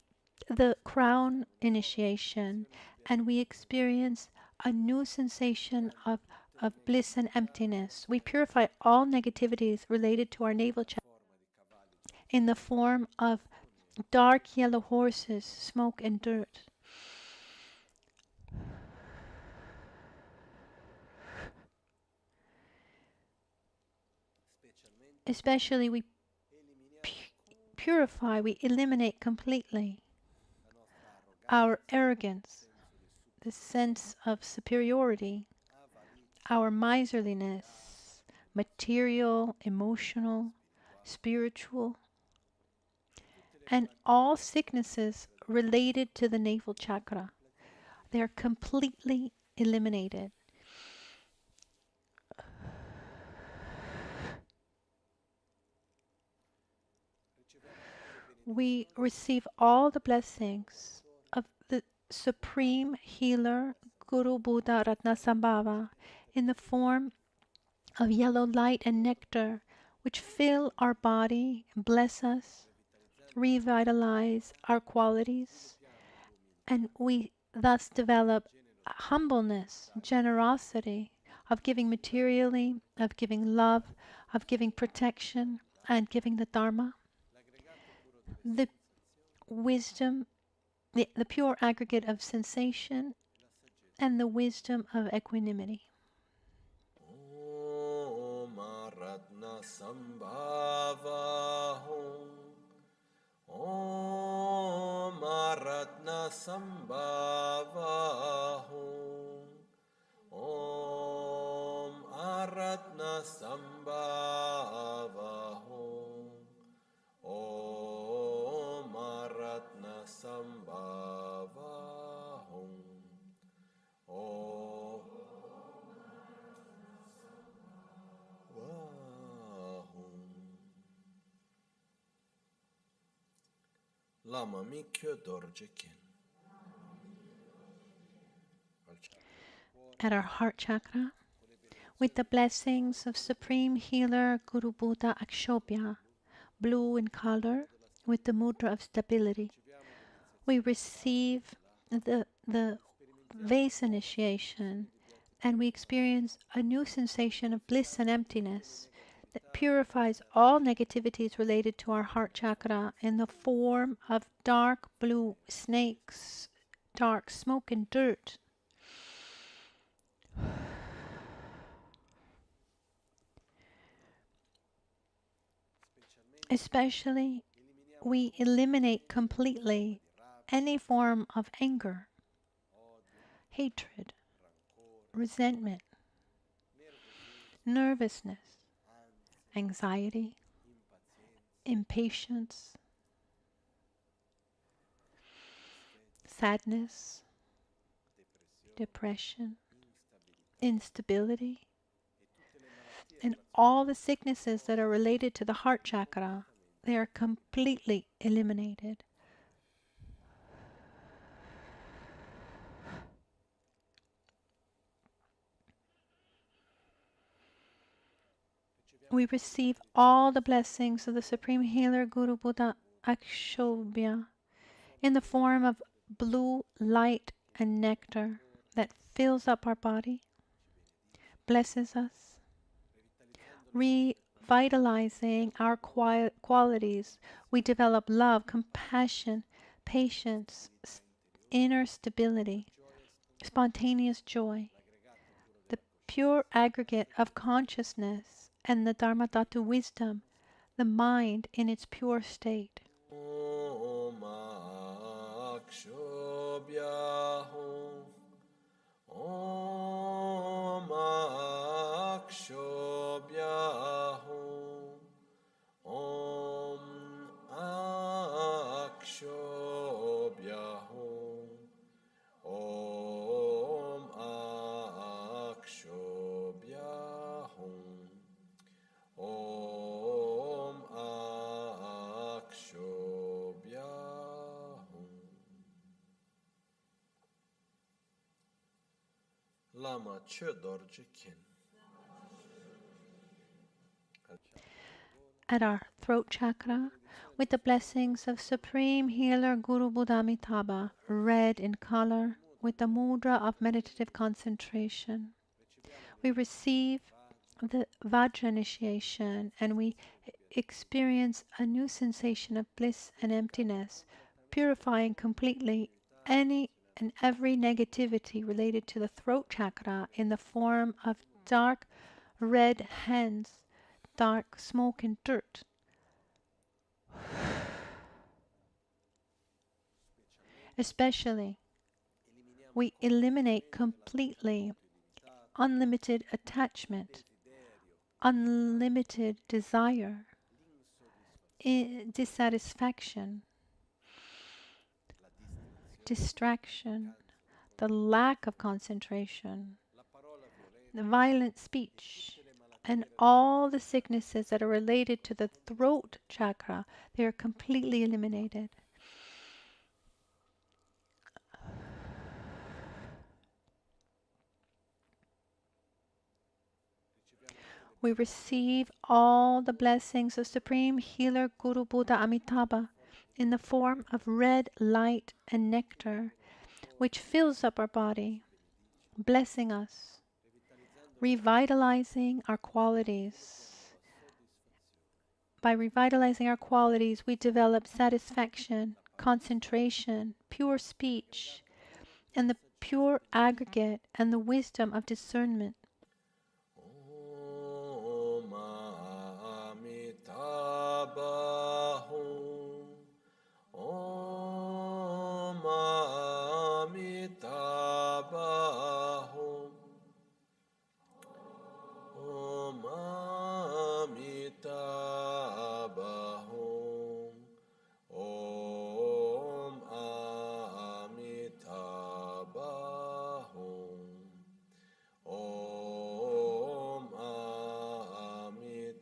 the crown initiation and we experience a new sensation of bliss and emptiness. We purify all negativities related to our navel chakra in the form of dark yellow horses, smoke, and dirt. Especially we purify, we eliminate completely our arrogance, the sense of superiority, our miserliness, material, emotional, spiritual, and all sicknesses related to the navel chakra. They are completely eliminated. We receive all the blessings of the Supreme Healer Guru Buddha Ratnasambhava in the form of yellow light and nectar, which fill our body, bless us, revitalize our qualities, and we thus develop humbleness, generosity, of giving materially, of giving love, of giving protection, and giving the Dharma. The wisdom, the pure aggregate of sensation, and the wisdom of equanimity. Om Ratnasambhava Hum. Om Ratnasambhava Hum. Om Ratnasambhava Hum. Om Ratnasambhava Hum. Om Lama Michel Rinpoche. At our heart chakra, with the blessings of Supreme Healer Guru Buddha Akshobhya, blue in color, with the mudra of stability, we receive the vase initiation and we experience a new sensation of bliss and emptiness that purifies all negativities related to our heart chakra in the form of dark blue snakes, dark smoke and dirt. Especially, we eliminate completely any form of anger, hatred, resentment, nervousness, anxiety, impatience, sadness, depression, instability, and all the sicknesses that are related to the heart chakra, they are completely eliminated. We receive all the blessings of the Supreme Healer Guru Buddha Akshobhya in the form of blue light and nectar that fills up our body, blesses us, revitalizing our qualities. We develop love, compassion, patience, inner stability, spontaneous joy, the pure aggregate of consciousness, and the Dharma Dhatu wisdom, the mind in its pure state. Om Akshobhya Om Akshobhya Om Akshobhya Om Akshobhya Om Akshobhya. Lama Michel Rinpoche. At our throat chakra, with the blessings of Supreme Healer Guru Buddha Amitabha, red in color, with the mudra of meditative concentration. We receive the Vajra initiation and we experience a new sensation of bliss and emptiness, purifying completely any and every negativity related to the throat chakra in the form of dark red hands, dark smoke and dirt. Especially, we eliminate completely unlimited attachment, unlimited desire, dissatisfaction, distraction, the lack of concentration, the violent speech, and all the sicknesses that are related to the throat chakra, they are completely eliminated. We receive all the blessings of Supreme Healer Guru Buddha Amitabha in the form of red light and nectar, which fills up our body, blessing us, revitalizing our qualities. By revitalizing our qualities, we develop satisfaction, concentration, pure speech, and the pure aggregate and the wisdom of discernment. Om Amitabha Om Amitabha Om Amitabha Om Amitabha Om Amitabha.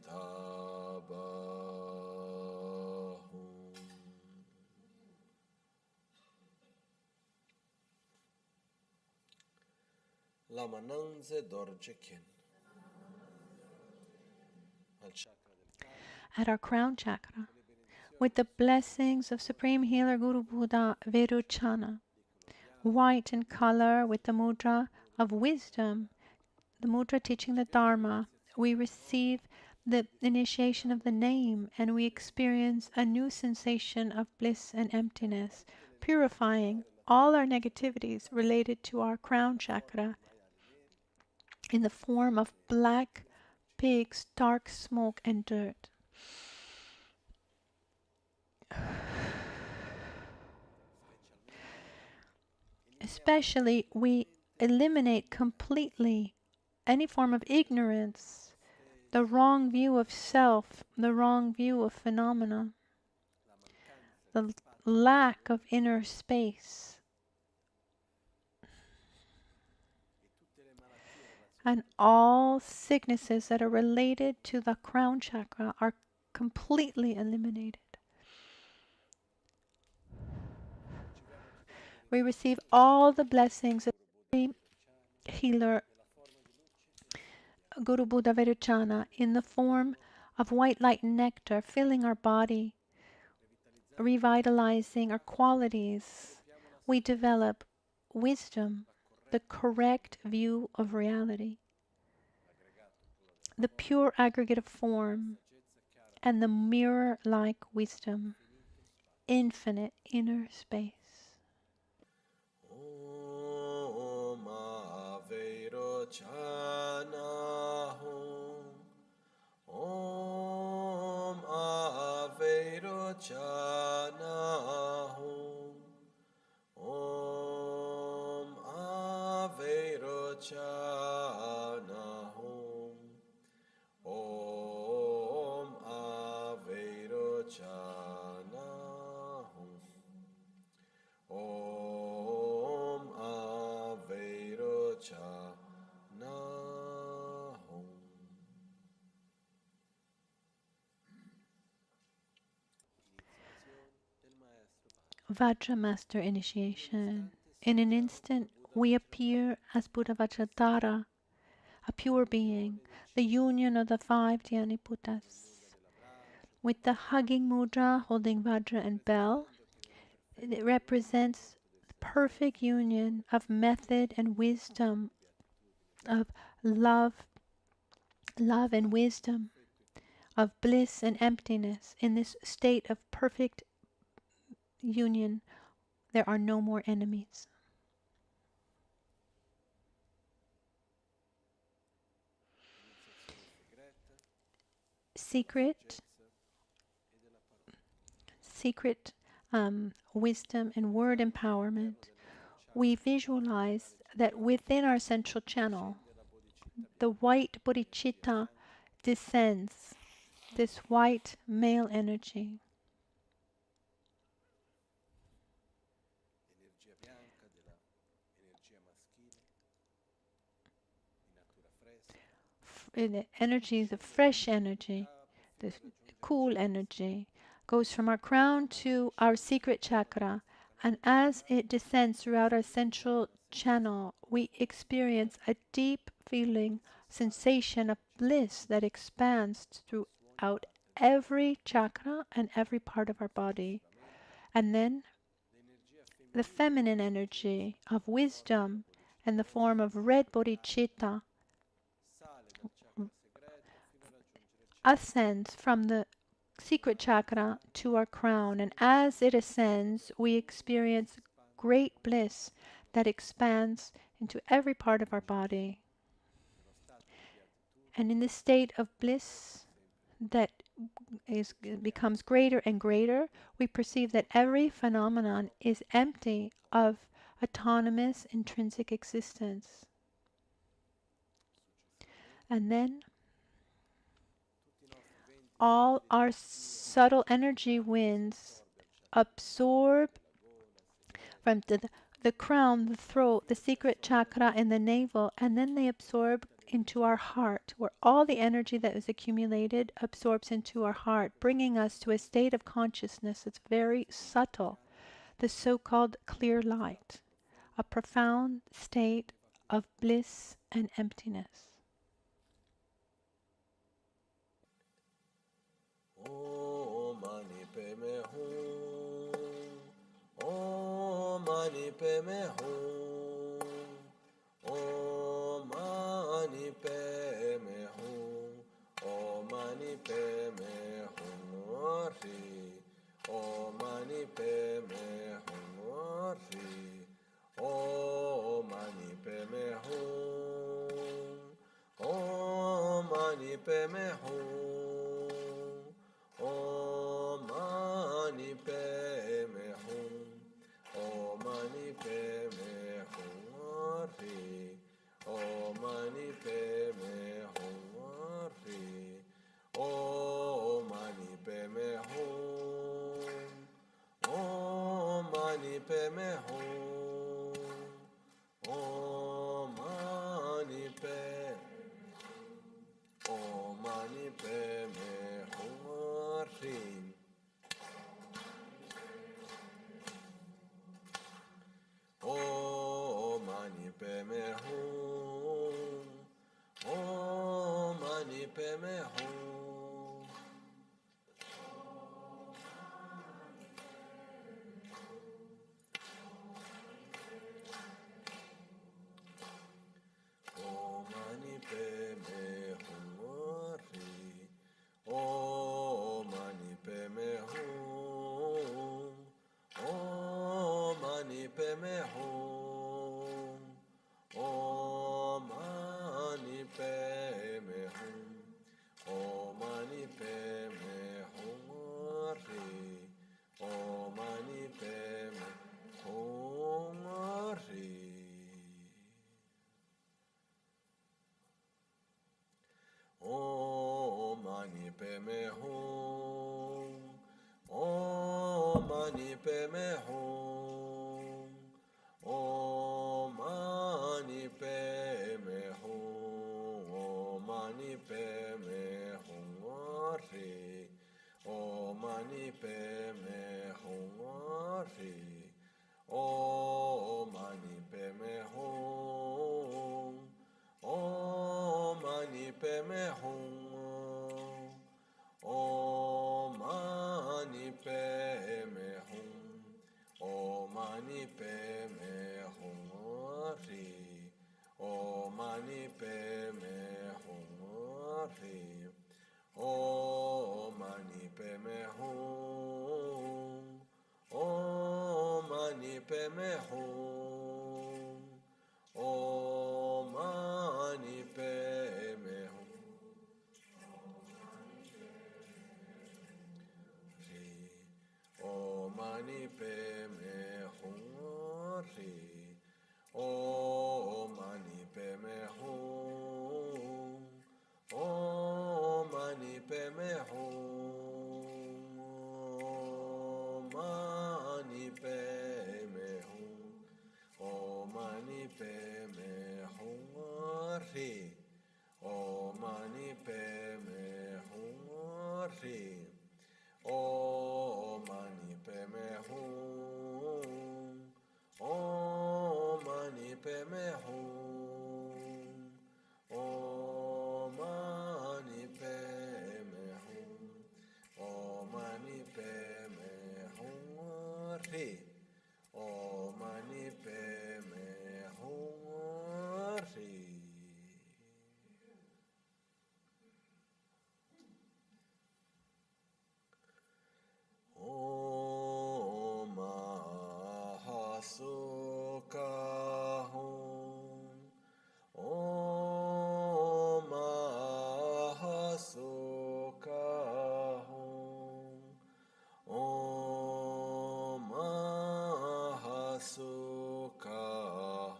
Lama Nangze Dorje. At our crown chakra, with the blessings of Supreme Healer Guru Buddha Veruchana, white in color with the mudra of wisdom, the mudra teaching the Dharma, we receive the initiation of the name and we experience a new sensation of bliss and emptiness, purifying all our negativities related to our crown chakra in the form of black pigs, dark smoke and dirt. Especially, we eliminate completely any form of ignorance, the wrong view of self, the wrong view of phenomena, the lack of inner space, and all sicknesses that are related to the crown chakra are completely eliminated. We receive all the blessings of the healer Guru Buddha Vairocana in the form of white light nectar filling our body, revitalizing our qualities. We develop wisdom, the correct view of reality, the pure aggregate of form, and the mirror-like wisdom, infinite inner space. Om Avairocana Om Avairocana Om Avairocana Om Avairocana Om Avairocana Vajra Master Initiation. In an instant, we appear as Buddha Vajradhara, a pure being, the union of the five Dhyaniputas. With the hugging mudra holding Vajra and bell, it represents the perfect union of method and wisdom, of love and wisdom, of bliss and emptiness. In this state of perfect union, there are no more enemies. Secret wisdom and word empowerment. We visualize that within our central channel, the white bodhicitta descends, this white male energy. The energy, the fresh energy, the cool energy, goes from our crown to our secret chakra, and as it descends throughout our central channel, we experience a deep feeling, sensation of bliss that expands throughout every chakra and every part of our body. And then the feminine energy of wisdom in the form of red bodhicitta ascends from the secret chakra to our crown, and as it ascends, we experience great bliss that expands into every part of our body. And in this state of bliss that becomes greater and greater, we perceive that every phenomenon is empty of autonomous intrinsic existence. And then all our subtle energy winds absorb from the crown, the throat, the secret chakra, and the navel, and then they absorb into our heart, where all the energy that is accumulated absorbs into our heart, bringing us to a state of consciousness that's very subtle, the so-called clear light, a profound state of bliss and emptiness. Om Mani Padme Hum Om Mani Padme Hum Om Mani Padme Hum Om Mani Padme Hum Ri Om Mani Padme Hum Ri Om Mani Padme Hum Om Mani Padme Hum Om Mani Padme Hum Om Mani Padme Hum Ri Om Mani Padme Hum Ri Om Mani Padme Hum Om Mani Padme Hum Om Mani Padme peme hum. Om mani peme hum ri. Om mani peme hum. Om mani peme hum. Om mani peme hum. Om mani peme hum ri. Om mani peme hum ri. Om mani peme hum. Om mani peme hum. Om mani peme hum. Om mani peme hum ri. Om mani peme hum ri. Om mani peme hum. Om mani peme hum. Om mani peme hum. Om mani peme hum ri. Om mani peme hum ri. Om mani peme hum. Om mani peme hum. Om mani peme hum ri. Om mani peme hum ri. Om mani peme hum. Om mani peme hum. Om mani peme hum. Om mani peme hum ri. Om mani peme hum ri. Om mani peme hum. Om mani peme hum. Om mani peme hum. Om mani peme hum ri. Om mani peme hum ri. Om Mahasuka Hum. Om Mahasuka Hum. Om Mahasuka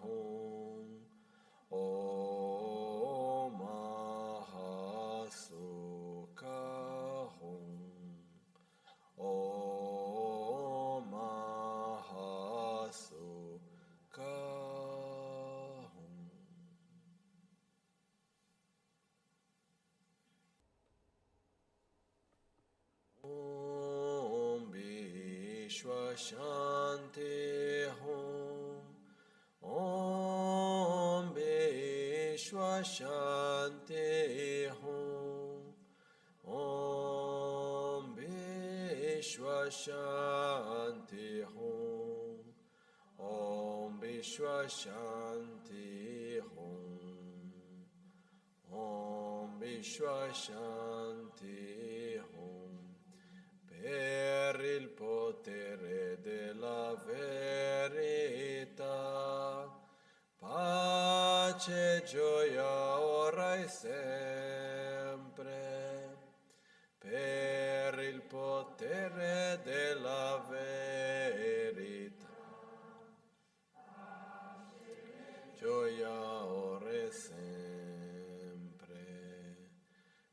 Hum. Om Mahasuka Hum. Om Mahasuka Hum. Om Vishwa Shanti Hum. Om Vishwa Shanti Hum. Om Vishwa Shanti Hum. Om Vishwa Shanti Hum. Om Vishwa Shanti Hum. Per il potere della verità, pace e gioia ora e sempre. Per il potere della verità, gioia ora e sempre.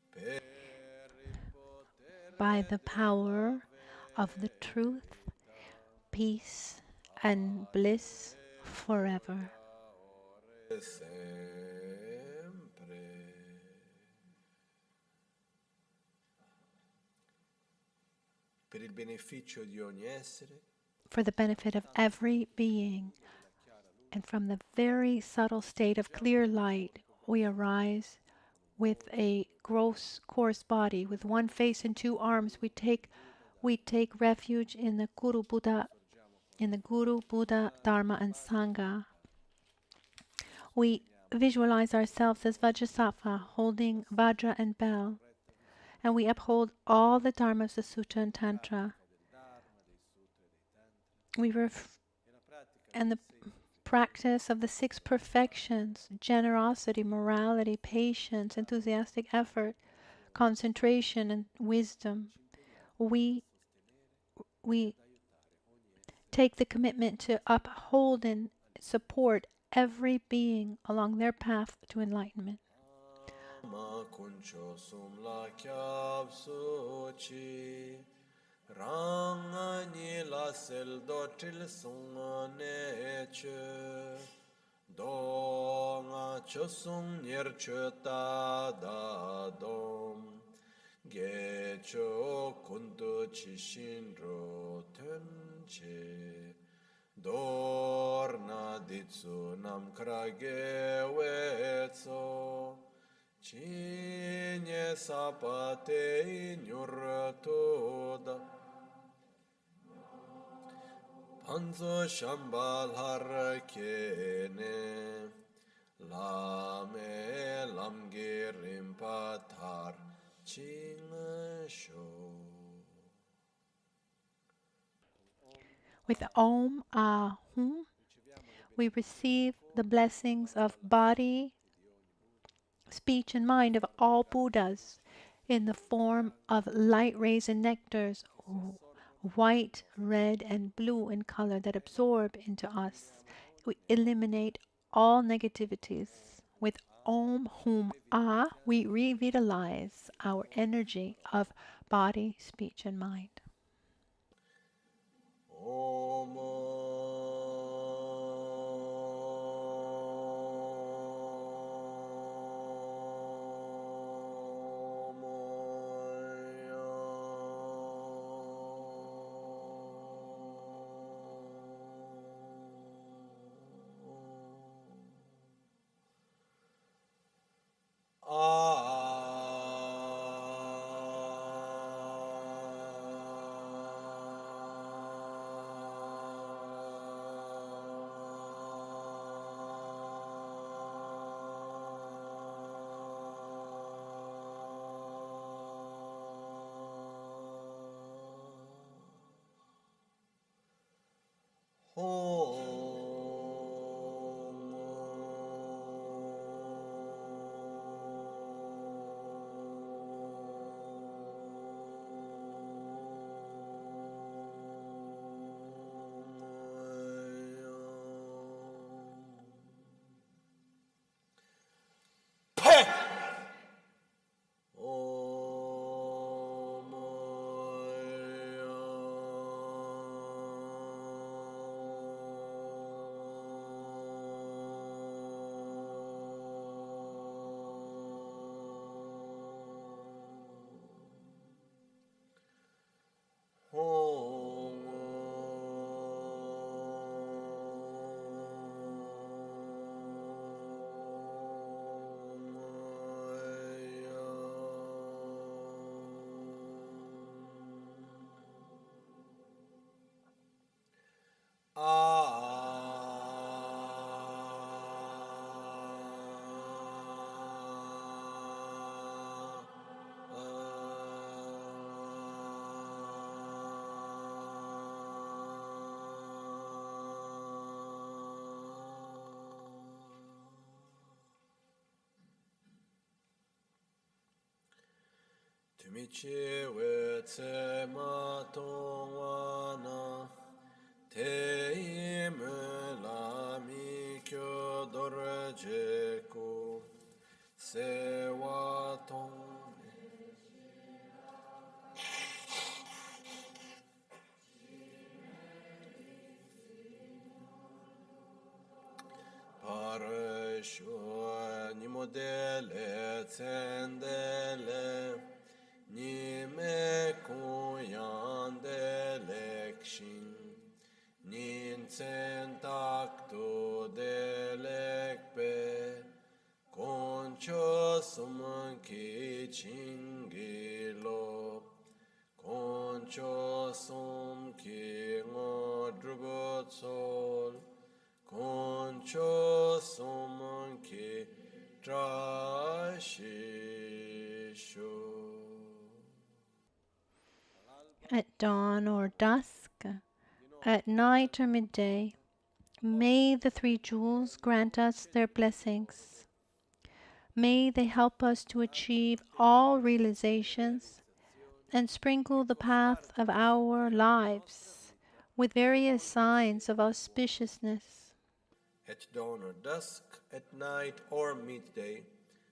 Per il potere By the power of the truth, peace, and bliss forever. ora e sempre. Per il beneficio di ogni essere, For the benefit of every being, and from the very subtle state of clear light, we arise with a gross, coarse body with one face and two arms. We take refuge in the Guru Buddha, Dharma, and Sangha. We visualize ourselves as Vajrasattva holding Vajra and bell, and we uphold all the dharmas of Sutra and Tantra. And the practice of the 6 perfections, generosity, morality, patience, enthusiastic effort, concentration, and wisdom, we take the commitment to uphold and support every being along their path to enlightenment. Rangani la sel dotril sungane che do nga chosung nyer ta da dom ge cho kundu chishin ro ten che dor na ditsu nam krage wetso chinye sapate nyur da Panzo shambal har kene lame lamge rimpatar ching sho. With Om Ahum, we receive the blessings of body, speech, and mind of all Buddhas in the form of light rays and nectars, white, red, and blue in color that absorb into us. We eliminate all negativities. With Om Hum Ah, we revitalize our energy of body, speech, and mind. Tumichi we tse ma tongwana te ime la mi kyo dorje ku se wa tong pare shu ni modele tsendele Nime kuyande lekshin Ninsen takto delekpe Koncho suman kichi Concho sum ki ngo drubo sol. Concho sum ki tra shi sho. At dawn or dusk, at night or midday, may the three jewels grant us their blessings. May they help us to achieve all realizations and sprinkle the path of our lives with various signs of auspiciousness. At dawn or dusk, at night or midday,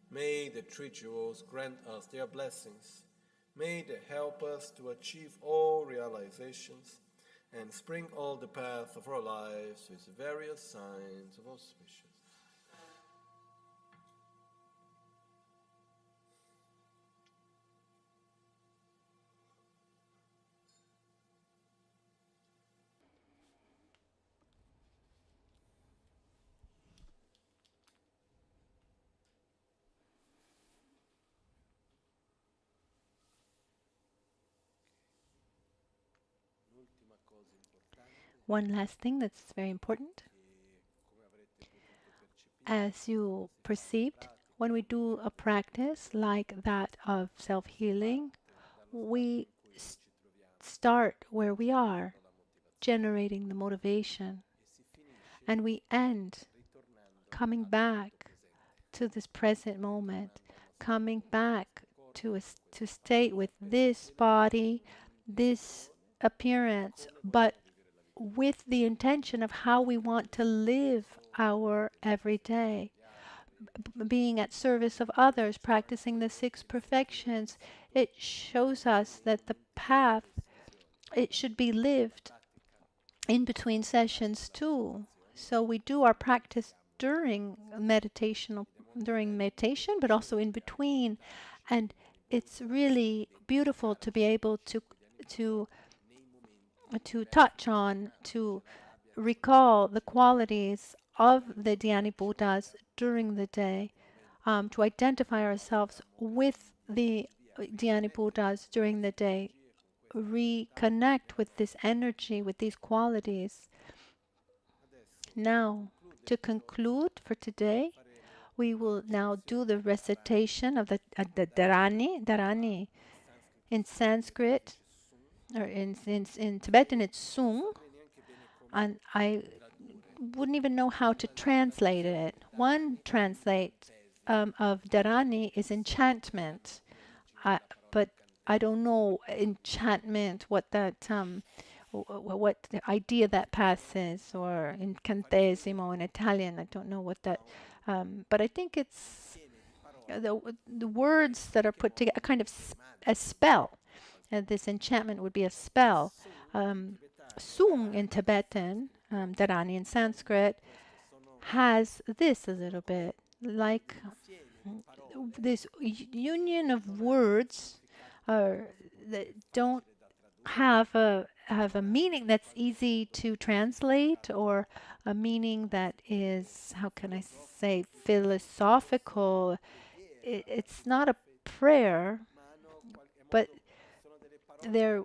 may the three jewels grant us their blessings. May they help us to achieve all realizations and sprinkle the path of our lives with various signs of auspicious. One last thing that's very important. As you perceived, when we do a practice like that of self-healing, we start where we are, generating the motivation, and we end coming back to this present moment, coming back to state with this body, this appearance, but with the intention of how we want to live our everyday, being at service of others, practicing the six perfections. It shows us that the path, it should be lived in between sessions too. So we do our practice during meditation, but also in between, and it's really beautiful to be able to touch on, to recall the qualities of the Dhyani Buddhas during the day, to identify ourselves with the Dhyani Buddhas during the day, reconnect with this energy, with these qualities. Now, to conclude for today, we will now do the recitation of the Dharani. Dharani in Sanskrit, or in Tibetan, it's Sung, and I wouldn't even know how to translate it. One translate of Dharani is enchantment, but I don't know enchantment, what that what the idea that passes, or incantesimo in Italian. I don't know what that, but I think it's the words that are put together, a kind of a spell. This enchantment would be a spell. Sung in Tibetan, Dharani in Sanskrit, has this a little bit, like this union of words that don't have a meaning that's easy to translate, or a meaning that is, how can I say, philosophical. It's not a prayer, but they're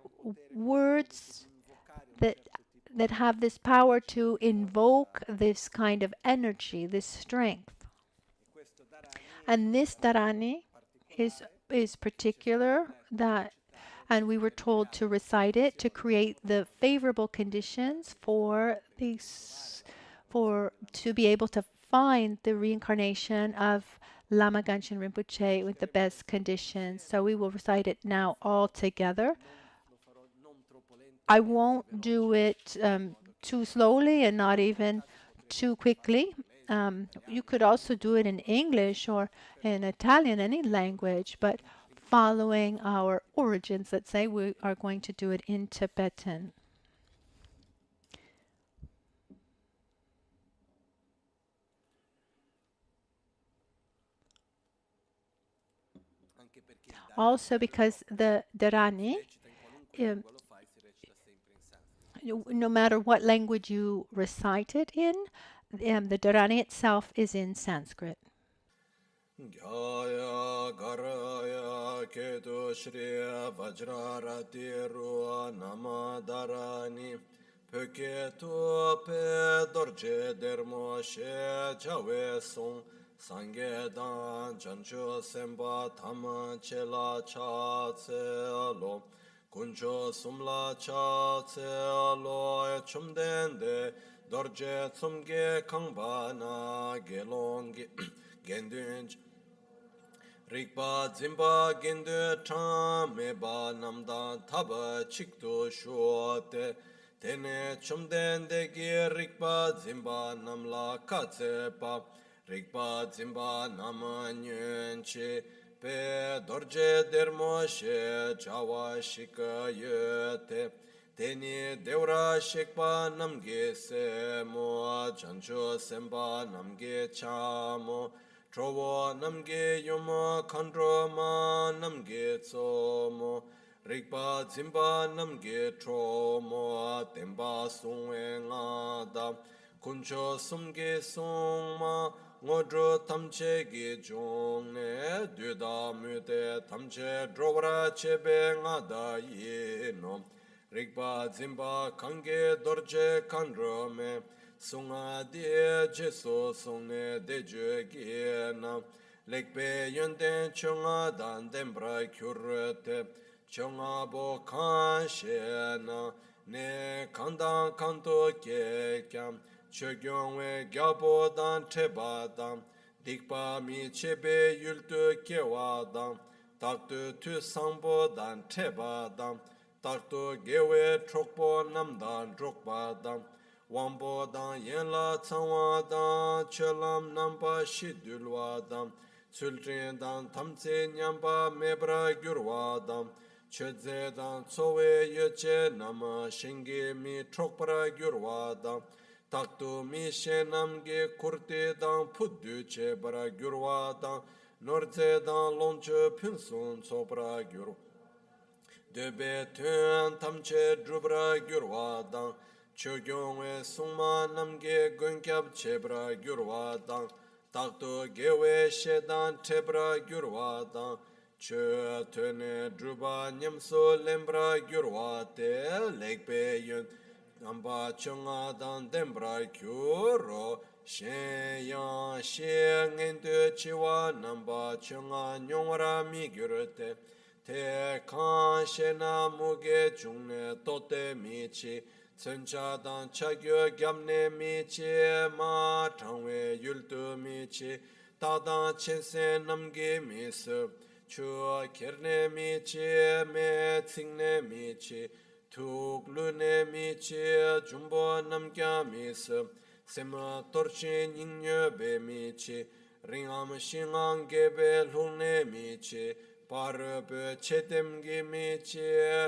words that have this power to invoke this kind of energy, this strength. And this Dharani is particular, that, and we were told to recite it to create the favorable conditions for these, for to be able to find the reincarnation of Lama Ganchen Rinpoche with the best conditions. So we will recite it now all together. I won't do it too slowly and not even too quickly. You could also do it in English or in Italian, any language, but following our origins, let's say, we are going to do it in Tibetan. Also, because the Dharani, no matter what language you recite it in, the Dharani itself is in Sanskrit. Gyaya Garaya Ketu Shri Vajrarati Rua Namadarani Pöketu Pe Dorje Dermo She Jawe Song Sangye Dan Jancho Semba Tama Chela Cha Tse Lo Kuncho Sumla Cha Tse Lo Chumden De Dorje Tsumge Kangbana Gelongi Gendun Rikpa Zimba Gendu Cham Meba Namda Taba Chikto Shuote Tene Chumden Degi Rikpa Zimba Namla Katsepa Rikpa Zimba Nama Nyunchi Pe Dorje Dermoshe Jawa Shika Yote Teni Deura Shekpa Namge Semo Jancho Semba Namge Chamo Trovo namge yoma kandroma namge tsomo Rikpa zimba namge tromo Temba sungwe ngada Kuncho sumge sungma Ngodro tamche ge jongne Duda mute tamche drovra chebe ngada yeno Rikpa zimba kange dorje kandrome Sunga de jeso sungne de jogena Lekpe yonten chunga dan dembra kyurte Chunga bo kan shena Ne kandan kanto kekyam Chogyongwe gyabo dan treba dan Dikpa mi chebe yultu kewa dan Taktu tu sangbo dan treba dan Taktu gewe chokbo namdan drokba dan Wambo dan yenla tsangwa dan chelam namba shidulwa dan Tsultrin dan tamtse nyamba mebra gyurwa dan Chedze dan tsowe yeche nama shingi mi chokpara gyurwa dan Taktu mi shenamge kurti dan puddu chebara gyurwa dan Norze dan lonche pinsun tsopra gyurwa Debe tuen tamche drubra gyurwa dan Chogyongwe sungma namge gunkyab chebra gyurwa dan Takto gewe shedan tebra gyurwa dan Cho tene druba nyamso lembra gyurwa te lekpe yun Namba chunga dan dembra gyuro Shen yang she ngendu chiwa namba chunga nyongra mi gyurte Te kan shena muge chungne tote mi chi Tsencha dan chagyo gyamne mi chi ma changwe yultu mi chi Ta dan chense namge mi sup Chu kerne mi chi me tsingne mi chi Tuk lune mi chi jumbo namgya mi sup Sema torchi nyingyo be mi chi Ringam shingang gebe lune mi chi Parbe chetemge mi chi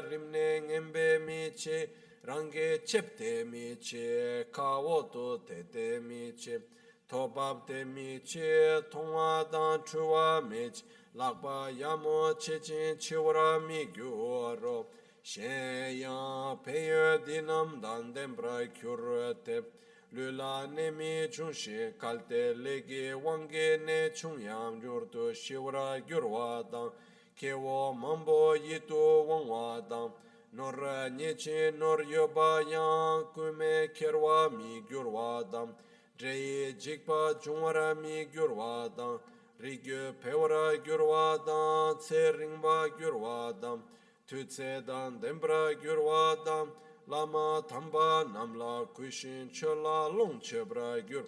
rimne ngembe mi chi Range chepte mi chi kawoto tete mi chi Tobabte mi chi tongwa dan chuwa mi chi Lakpa yamo chechin chiwara mi gyuro Shen yang peyo dinam dan dembra kyurte Lula ne mi chungshi kalte legi wange ne chungyam yurtu shiwara gyurwa dan Kewo mambo yitu wangwa dan Nor nyechi nor yoba yang kume kerwa mi gyurwa dan Dreyi jikpa chungwara mi gyurwa dan Rigyo pewara gyurwa dan Tse ringba gyurwa dan Tutse dan dembra gyurwa dan Lama tamba namla kushin chola long chebra gyur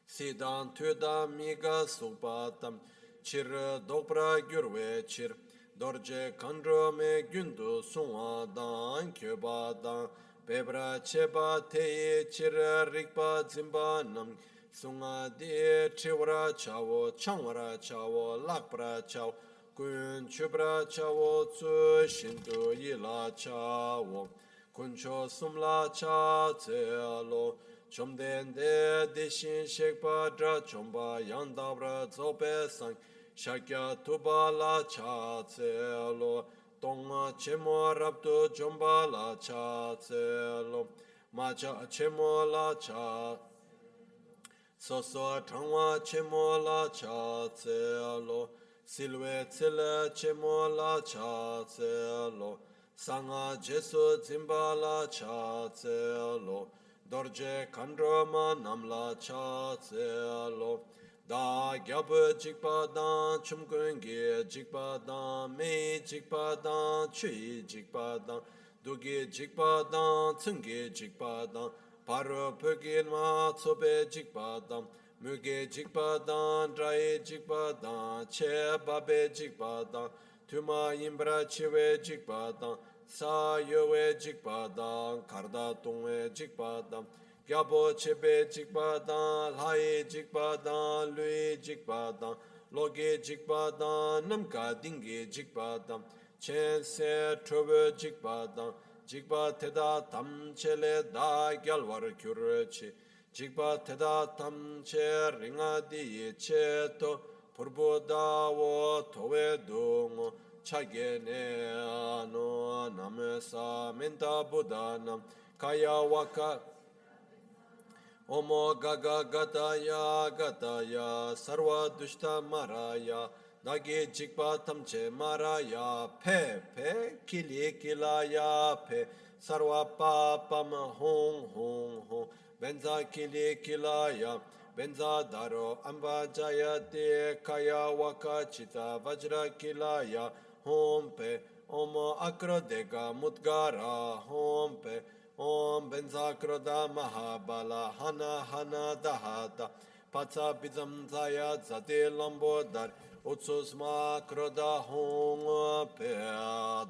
Sidan tuda miga sukpa tam Chir dokbra gyurwe chir Dorje kandro me gyundu sungwa dan kyoba dan Bebra cheba teye chir rikpa zimba nam Sunga di chiwara chawo changwara chawo lakbra chawo Kun chubra chawo tsu shindu yila chawo Kuncho sumla cha tse lo Chomden de deshin shekpa dra chomba yandabra zobe sang Shakya tuba la cha tse lo Tonga chemo rabdu chomba la cha tse lo Macha chemo la cha so so tangwa chemo la cha tse lo silwe tsile chemo la cha tse lo sanga jesu zimba la cha tse lo dorje kandroma nam la cha tse lo da gyab jikpa dan chumkun ge jikpa dan me jikpa dan chui jikpa dan dugi jikpa dan tsungi jikpa dan paro pögin ma tsobe jikpa dan muge jikpa dan drai jikpa dan che babe jikpa dan tuma imbra chiwe jikpa dan sa yowe jikpa dan karda tungwe jikpa dan gyabo chebe jikpa dan lai jikpa dan lui jikpa dan loge jikpa dan namka dingi jikpa dan chen se trobe jikpa dan jikpa teda tam chele da gyalwar kyurchi jikpa teda tam che ringa di che to purbo da wo towe dungo chage ne ano namesa menta buddha kaya waka Omo gaga gataya sarva dushta maraya nage jikpa tamche maraya pe kili kilaya pe sarva papam hong benza kili kilaya benza daro amba jayate kaya waka chita vajra kilaya hom pe omo akrodega mudgara hom pe Om benza kroda mahabala hana dahata patsa bizam zaya zade lambodar utsusma kroda hong pe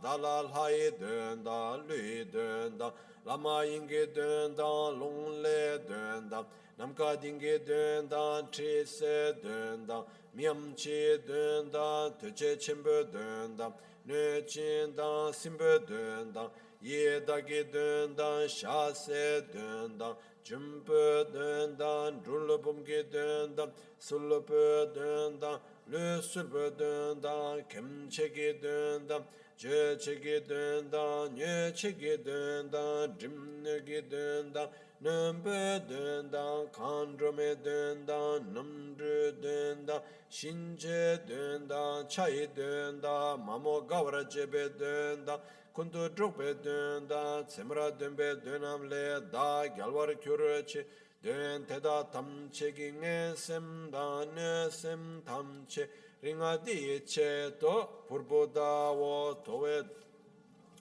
dalal hai dönda lui dönda lama inge dönda long le dönda namka dinge dönda trese dönda miam chi dönda töche chembe dönda nö chinda simbe dönda ye dagi döndan şase döndan cümpö döndan rullubumgi döndan sullupö döndan lüsülbö döndan kemçegi döndan cöçegi döndan nöçegi döndan cimnögi döndan nömbö döndan kandröme döndan nımdrü döndan şince döndan çay döndan mamo gavra cebe döndan kundu drukbe dönda tsemra dönbe dönamle da gyalvar kyuröçi dön teda tamçegi nge semda ne sem tamçe ringa di che to purboda wo towe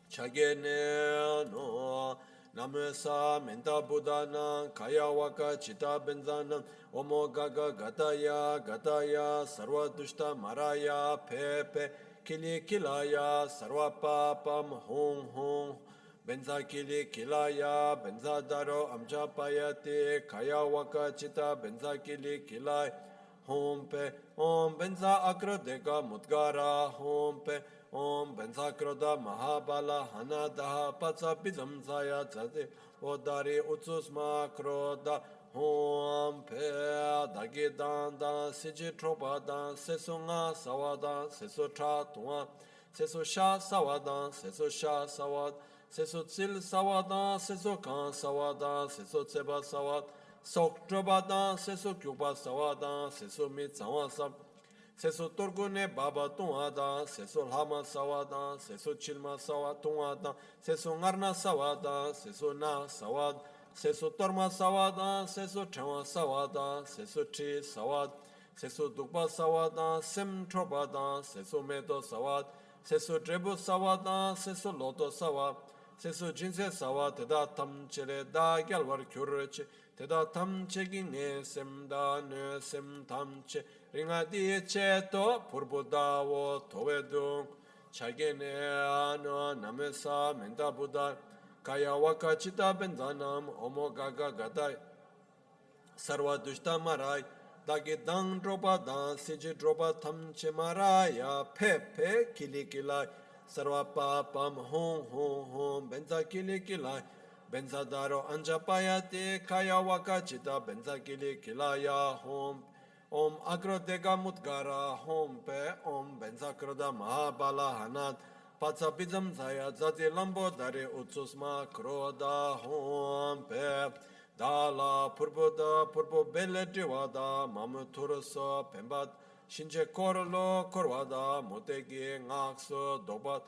chagene no namesa menta budana kaya waka chita benzana omo gaga gataya sarva dushta maraya pepe kili kilaya sarva papam hong benza kili kilaya benza daro amja payate kaya waka chita benza kili kilay hom pe om benza akrodega mudgara hom pe om benza kroda mahabala hanadaha patsa bizam zaya zade odari utsusma kroda Om pe dagi dan siji tropa dan seso nga sawadan seso tra tuwa seso sha sawadan seso sha sawad seso tsil sawadan seso kan sawadan seso tseba sawad sok tropa dan seso kyupa sawadan seso mi tsawa sam seso torgune baba tuwa dan seso lama sawadan seso chilma sawad tuwa dan seso ngarna sawadan seso na sawad seso torma sawada, seso chama sawada, seso chi sawad, seso dukpa sawada, sem trobada, seso medo sawad, seso drebu sawada, seso loto sawad, seso jinse sawad, teda tam chele da gyalwar kyurche, teda tam chegi ne sem da ne sem tam che, ringa di che to purbuda wo towedu, chagene ano namesa menda buddha, kaya waka chita benzanam omo gaga gatai sarva dushta marai dagi dang dropa dan siji dropa tamche maraya pe kili kilai sarva papam hong benza kili kilai benza daro anja payate kaya waka chita benza kili kilaya hom om agrodega mudgara hom pe om benza kroda mahabala hanat patsa bizam zaya zati lambo dare utsusma kroda hom pe 달라 푸르보다 푸르보 벨레드와다 마무 투르서 뱀밭 신체 코르로 코르와다 모테기 ngakso 도밭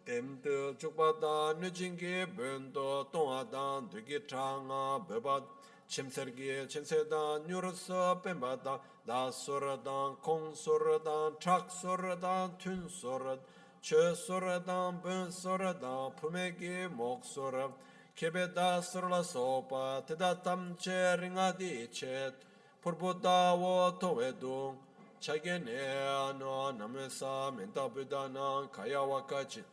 템드 죽바다 느징기 변도 동하다 되기 장아 베밭 침설기 침세다 뉴르서 뱀바다 다소르다 콩소르다 착소르다 튠소르 최소르다 변소르다 품에기 목소르 케베다 소르라 소파 테다 탐체 링아디 쳇 푸르보다 워토웨둥 차게네 아노 나메사 멘타베다나 가야와카치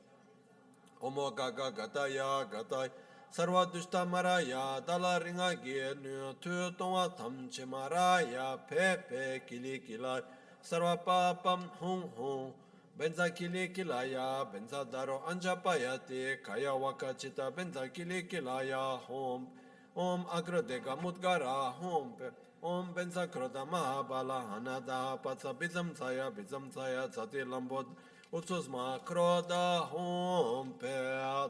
오모가가 가타야 가타이 sarvadushta maraya dalaringa genu tu tongwa tamche maraya pepe kili kilay sarva papam hung hung benza kili kilaya benza daro anjapayati kaya wakachita benza kili kilaya hom om agrodega mudgara hom pe om benza kroda mahabala hanada patsa bizam saya zati lambod Utsuzma kroda hompe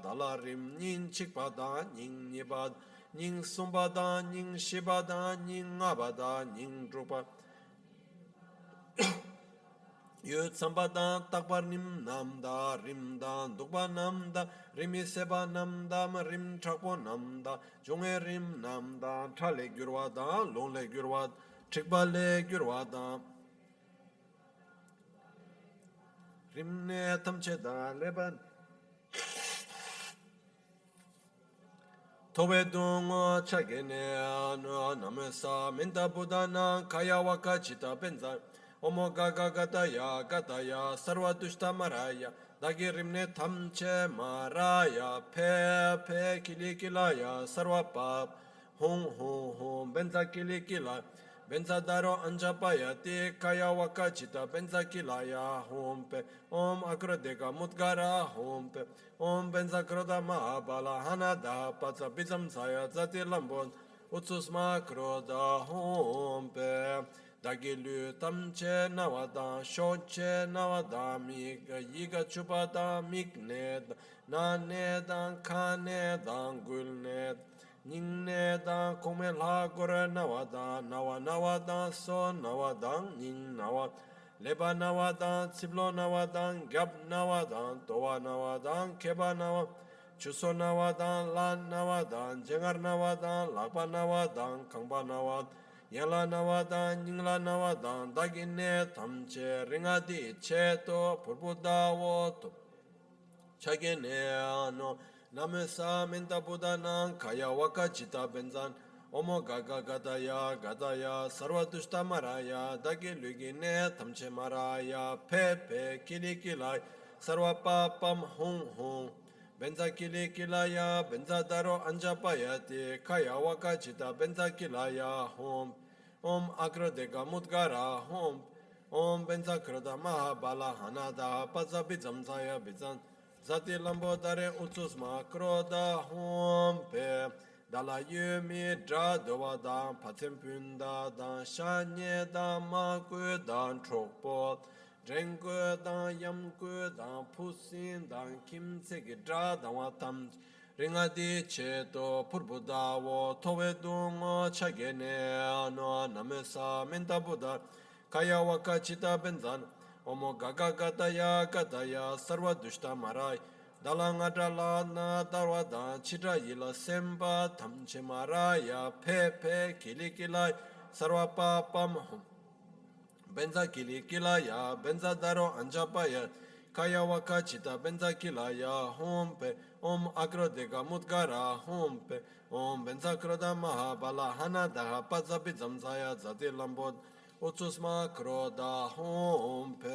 dalarim nin chikpada nin nibad nin sumbada nin shibada nin abada nin drupa yut sambada takbar nim namda rimda dukba namda rimi seba namda rim chakpo namda jonge rim namda chale gyurwada longle gyurwad chikbale gyurwada rimne tamcheda leban tovedung chagene anu namesa menta budana kaya wakachita benza omogaga gataya sarvadushta maraya dagi rimne tamche maraya pe kilikilaya sarvapap hum benza kilikilaya benza daro anjapayati kaya wakachita benza kilaya hompe om akrodega mudgara hompe om benza kroda mahabala hanada patsa bizam saya zati lambon utsusma kroda hompe dagilu tamche nawada shoche nawada miga yiga chupata migned nanedan kanedan gulned 닝네 당 코멜하 고레 나와다 나와다 소 나와당 닝 나와 레바 나와다 칩로 나와당 갑 나와다 도와 나와당 케바 나와 주소 나와다 란 나와다 쟁ар 나와다 라바 나와당 강바 나와 옐라 나와다 닝라 나와다 다기네 탐체 링아디 체토 불보다워 차게네 아노 Namesa menta buddhanang kaya wakachita benzan Omo gaga gadaya sarvadushta maraya Dagi lugine tamche maraya Pepe kili kilay sarva papam hung Benza kili kilaya benza daro anjapayati Kaya wakachita benza kilaya hum Om agrodega mudgara hum Om benza kroda mahabala hanada Paza bizamzaya bizan Zati lambo dare utsusma kroda hompe Dala yumi dra dowa dan patim punda dan Shanye dan ma gu dan chokpo Dren gu dan yam gu dan pusin dan Kim segi dra dan watam Ringa di che to purbuda wo Towe dungo chagene ano namesa menta buddha Kaya wakachita benzan Omo gaga gataya sarva dushta marai dalanga dala na darwada chitra yila semba tamche maraya pepe kilikilai sarva papam benza kilikilaya benza daro anjapaya kaya wakachita benza kilaya hompe om agrodega mudgara hompe om benza kroda mahabala hanada pazabi zamzaya zati lambod Utsusma kroda hompe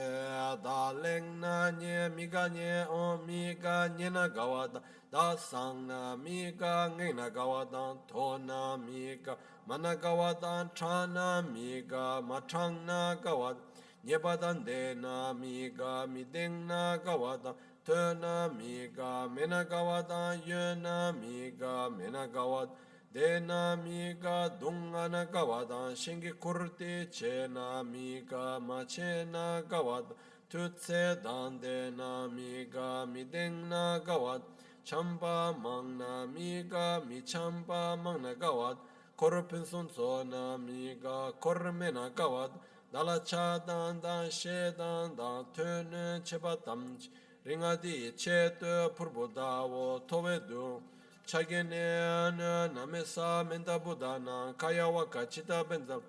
daleng na nye miga nye om miga nye na gawada da sang na miga nge na gawada to na miga mana gawada cha na miga machang na gawada nyebadan de na miga mideng na gawada to na miga mena gawada ye na miga mena gawada Dena miga dungana gawada shingi kurti chena miga machena gawada tutse dandena miga midengna gawad chamba mangna miga michamba mangna gawad korpin sun so na mi ga kormena gawad dala cha dan dan she dan dan tön cheba tam ringa di che te purboda wo towe du chagene na namesa menda budana kaya waka chita benza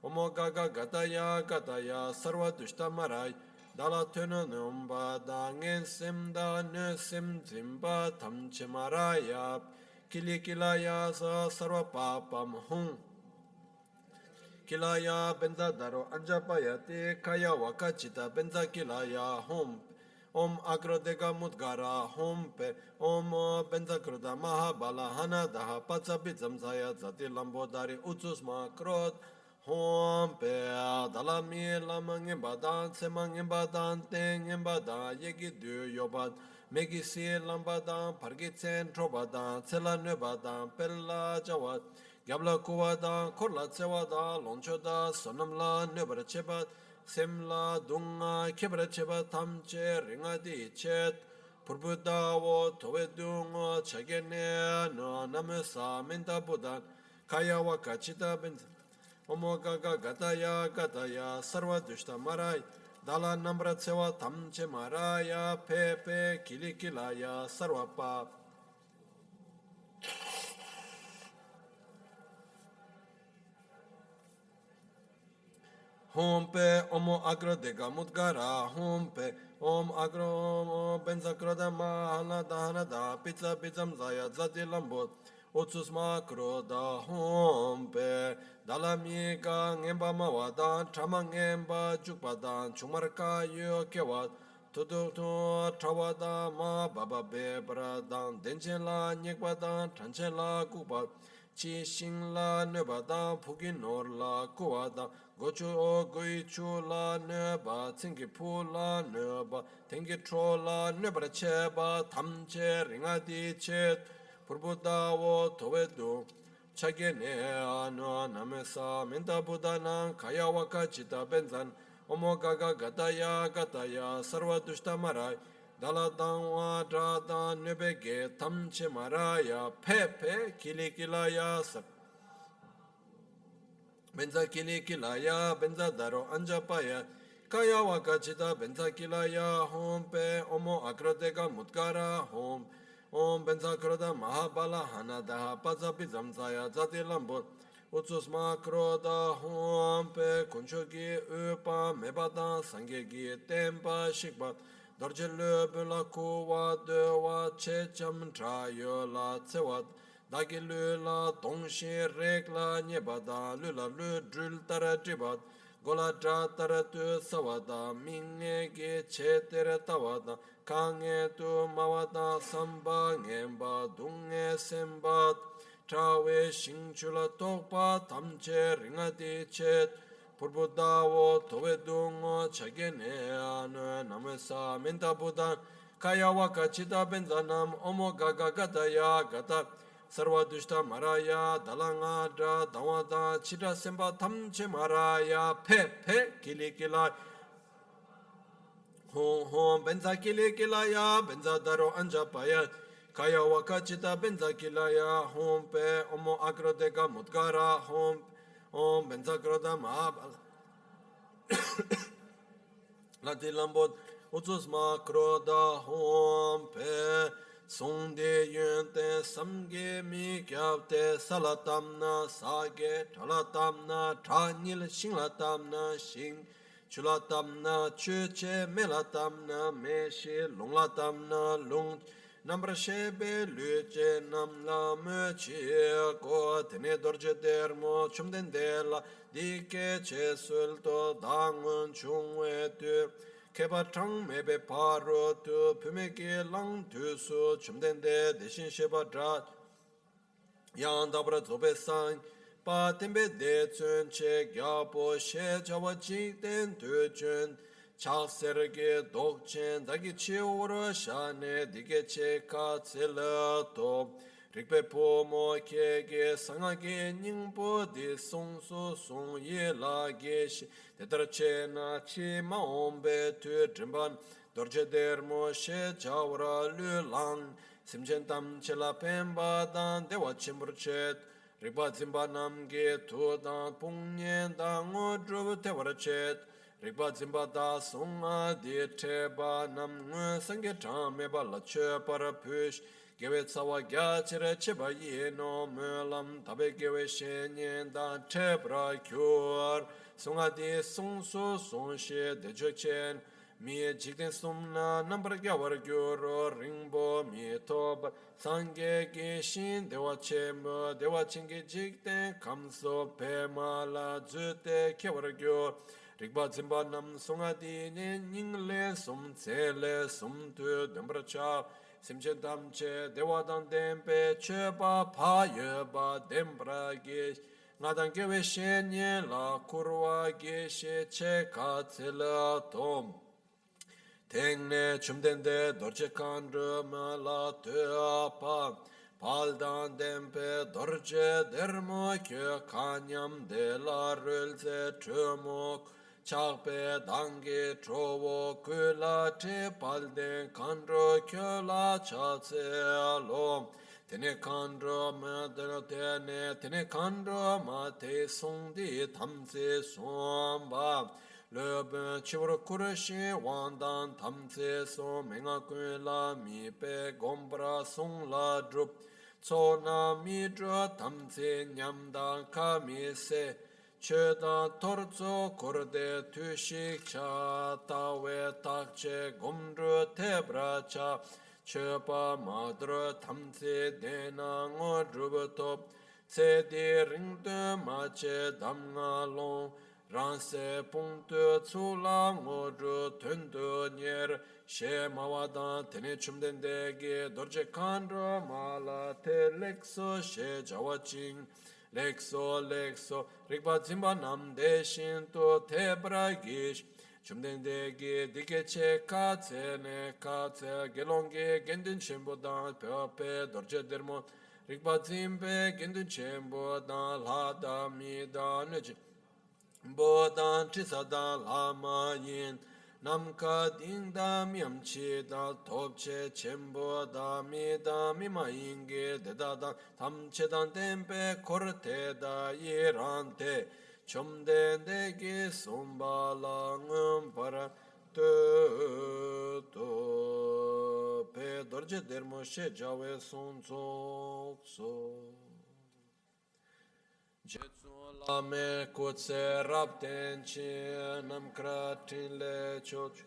omogaga gataya sarva dushta marai dala tön numba da ngen sim da ne sim zimba tam che maraya kili kilaya sa sarva papam hum kilaya benza daro anjapaya te kaya wakachita benza kilaya hum om agrodega mudgara hum pe om benza kroda mahabala hana daha patsapi zamzaya zati lambodari utsusma krod hum pe dalami lamangin badan semangin badan tengin badan yegi du yobat megisi lambadan pargitsen trobadan tsela nebadan pella jawat Gabla kuwada, korla tsewada, lonchoda, sonamla, nebra chebat, semla, dunga, kebra chebat, tamche, ringadi chet, purbuda wo, towe dunga, chagene, no, namesa, menta budan, kaya waka chita benza, omogaga gataya, sarva dushta marai, dala nambra tsewa, tamche maraya, pepe, kilikilaya, sarva pa, Hompe omo agro de gamutgara hompe om agro benza kroda mahana dahana da pizza pizzam zaya zati lambot otsus makro da hompe dalami ka ngemba mawada chama ngemba jukpada chumarka yo kewa tudu tu trawada ma baba be bradan denjela nyekpada chanchela kupa chi shingla nebada pugi norla kuwada gochu o gui chu la neba tsingi pu la neba tengi tro la nebra cheba tamche ringadi chet purbuda wo towe du chage ne ano namesa menta budana kaya waka chita benzan omo gaga gataya sarva dushta marai dala dangwa drada nebege tamche maraya pepe kilikilaya sak benza kilikilaya benza daro anjapaya kaya wakachita benza kilaya hom pe omo akrodega mutkara hom om benza kroda mahabala hanada pazapi zamzaya zati lambot utsusma kroda hom pe kunchogi upa mebada sangegi tempa shikbat dorjelu bula kuwa dewa checham trayo la tsewat dagi lu la dongshi rek la nyebada lu la lu drul tara dribat gola dra tara tu sawada minge ge che tere tawada kange tu mawada samba ngemba dunge sembat trawe shingchula tokpa tamche ringati chet purbuda wo towe dungo chagene anu namesa menta budan kaya waka chita benzanam omo gaga gataya gata sarva dushta maraya dalanga dra dawada chita semba tamche maraya pe kilikila hom benza kilikilaya benza daro anjapaya kaya waka chita benza kilaya hom pe omo agrodega mudgara hom om benza kroda mahabala lati lambot utsus ma kroda hom pe songde yunte samge mi kyabte salatamna sage talatamna tranil shinglatamna shing chulatamna chuche melatamna meshi longlatamna long Nambra shebe luce namla mechi ko tene dorje dermo chumden dela dike che sulto dangun chungwe tu keba chang mebe paro tu pumeke lang tu su chumden de deshin sheba drat yang dabra zobe sang pa tembe de chun che gyapo she jawa jing den tu chun chakserge dokchen dagi che ora shane dige che ka tsela to rikpe po mo ke ge sanga ge ningpo di song so song ye la ge shi tetra che na chi ma ombe tu trimban dorje dermo she jawra lu lang simchen tam che la pemba dan dewa chimbur chet Rigpa Zimba Namge Tu Dan Pung Nyen Da Ngo Drup Te War Chet Rigpa Zimba Da Sunga Di Te Ba Nam Ngo Sange Chang Me Ba La Che Para Push Gewe Tsawa Gya Chire Che Ba Ye No Me Lam Tabe Gewe Shen Nyen Da Te Bra Kyur Sunga Di Sung Su Sung She De Chok Chen Mi Jikden Sumna Nambar Gya War Gyuro Ringbo Mi Toba Sangye Gishin Dewa Chemo Dewa Chingi Jikden Kamso Pema La Zute Kyawar Gyo Rigba Zimba Nam Sunga Di Nyingle Sum Tsele Sum Tu Dembra Cha Simchen Tamche Dewa Dan Dempe Cheba Pa Yeba Dembra Gish Ngadan Gewe Shenye La Kurwa Gishe Che Katsela Tom Tengne chumdende dorje kandru mala tuapa paldan dempe dorje dermo kyo kanyam de la rulze chumok chakpe dangi trovo kula te palden kandru kyo la chatse alom tene kandru ma tene kandru ma te songdi tamse somba le ben chivro kureshi wandan tamse so menga kun la mi pe gombra song la drup so na mi dra tamse nyamda ka mi se cheda torzo korde tushik cha tawe takche gomdru tebra cha chepa madra tamse dena ngo drup top se de ringde ma che damga long Ranse punktu tsula ngoru tundu nyer she mawada tene chumdendegi dorje kandro mala te lekso she jawaching lekso rikpa zimba namde shinto te bragish chumdendegi dikeche katse ne katse gelonge gendun shembo dan pepe dorje dermo rikpa zimbe gendun shembo dan lada mi dan neje Bodan Trisada Lama Yin Namka Ding Da Miam Chi Da Top Che Chembo Da Mi Da Mima Inge De Da Da Tam Che Dan Tempe Korte Da Yirante Chom Den De Gi Sumba La Ngum Para Tu Tu Pe Dorje Dermo She Jawe Sun Tsok So Jetsu lame kutse rapten chi nam kratin le choch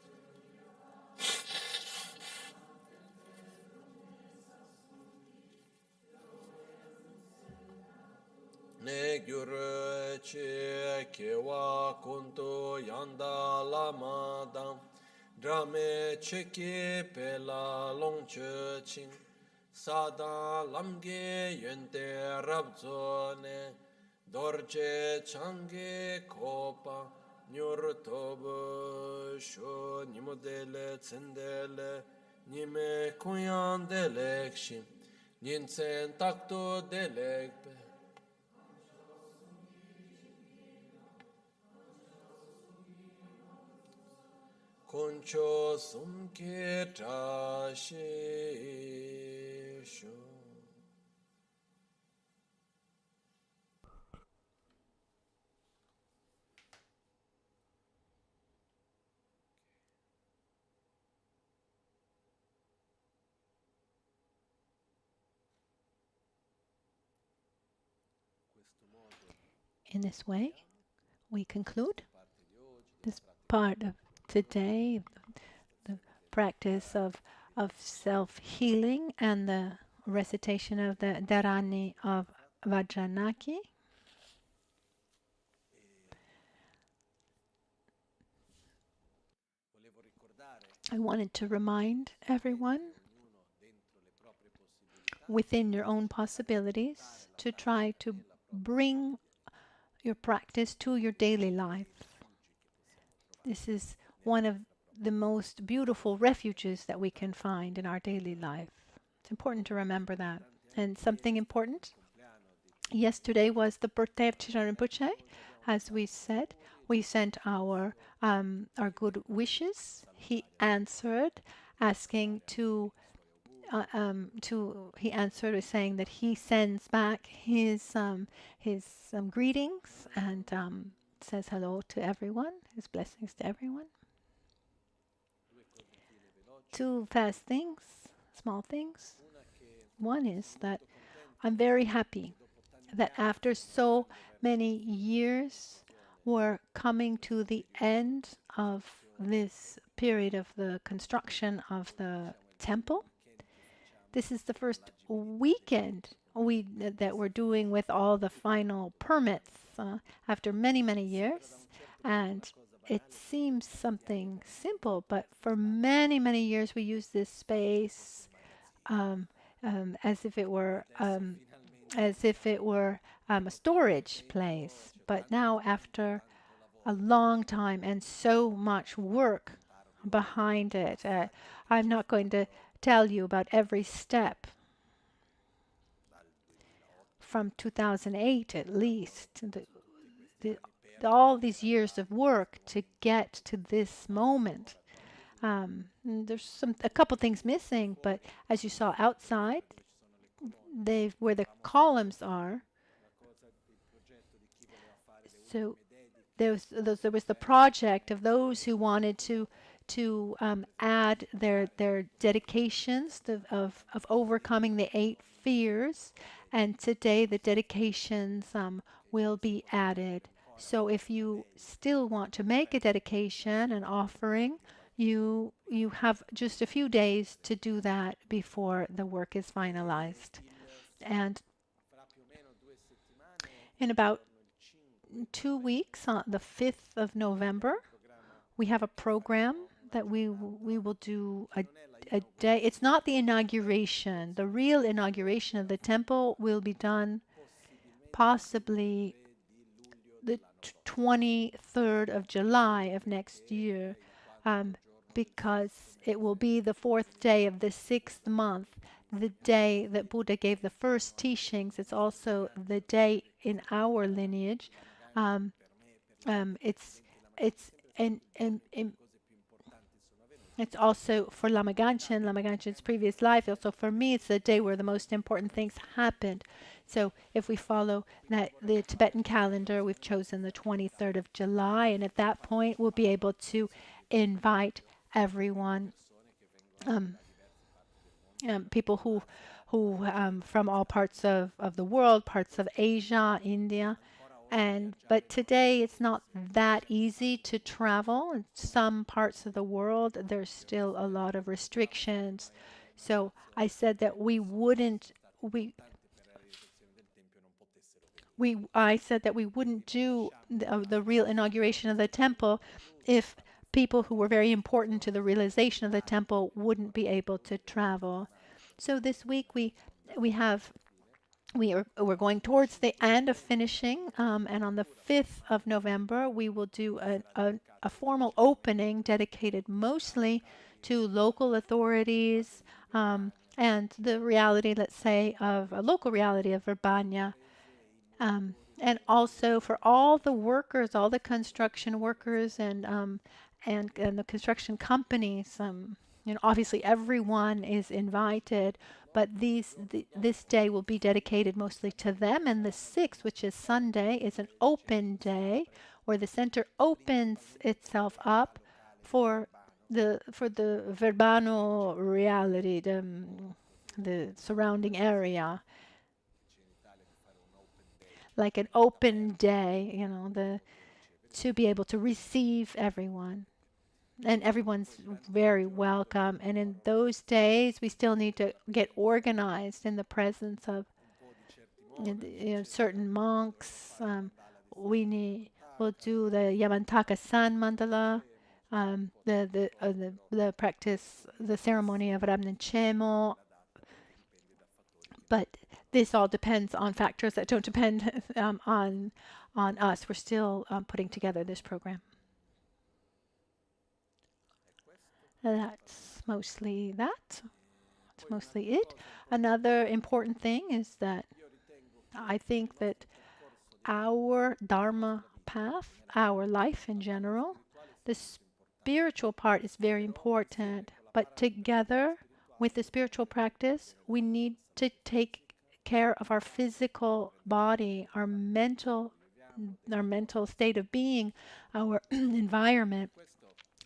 ne gyure chi kewa kuntu yanda lama dam drame cheki pela long ching sada lamge yente rabzone Dorje change kopa nyur tobo sho nimodele tsendele nime kuyan delekshim ninsen takto delekpe koncho sumke trashi sho In this way, we conclude this part of today, the practice of self-healing and the recitation of the Dharani of Vajranaki. I wanted to remind everyone within your own possibilities to try to bring your practice to your daily life. This is one of the most beautiful refuges that we can find in our daily life. It's important to remember that. And something important, yesterday was the birthday of Chiran Rinpoche. As we said, we sent our good wishes. He answered, asking to he answered with saying that he sends back his greetings and says hello to everyone, his blessings to everyone. Two fast things, small things. One is that I'm very happy that after so many years, we're coming to the end of this period of the construction of the temple. This is the first weekend that we're doing with all the final permits after many, many years. And it seems something simple, but for many, many years we used this space um, as if it were a storage place. But now, after a long time and so much work behind it, I'm not going to tell you about every step from 2008 at least, the, all these years of work to get to this moment. There's a couple things missing, but as you saw outside, where the columns are. So there was the project of those who wanted to add their dedications of overcoming the 8 fears, and today the dedications will be added. So if you still want to make a dedication, an offering, you have just a few days to do that before the work is finalized. And in about 2 weeks, on the 5th of November, we have a program that we will do a day. It's not the inauguration. The real inauguration of the temple will be done possibly the 23rd of July of next year, because it will be the 4th day of the 6th month, the day that Buddha gave the first teachings. It's also the day in our lineage. It's it's also for Lama Ganchen's previous life. Also for me, it's the day where the most important things happened. So if we follow the Tibetan calendar, we've chosen the 23rd of July, and at that point, we'll be able to invite everyone, people who from all parts of the world, parts of Asia, India. But today it's not that easy to travel. In some parts of the world, there's still a lot of restrictions. So I said that I said that we wouldn't do the real inauguration of the temple if people who were very important to the realization of the temple wouldn't be able to travel. So this week we're going towards the end of finishing, and on the 5th of November, we will do a formal opening dedicated mostly to local authorities, and the reality, let's say, of a local reality of Verbania, and also for all the workers, all the construction workers, and the construction companies. Obviously everyone is invited, but this day will be dedicated mostly to them. And the 6th, which is Sunday, is an open day where the center opens itself up for the Verbano reality, the surrounding area, like an open day, to be able to receive everyone. And everyone's very welcome. And in those days, we still need to get organized in the presence of certain monks. We'll do the Yamantaka San Mandala, the practice, the ceremony of Ramnachemo. But this all depends on factors that don't depend on us. We're still putting together this program. That's mostly that. That's mostly it. Another important thing is that I think that our Dharma path, our life in general, the spiritual part is very important, but together with the spiritual practice, we need to take care of our physical body, our mental state of being, our environment,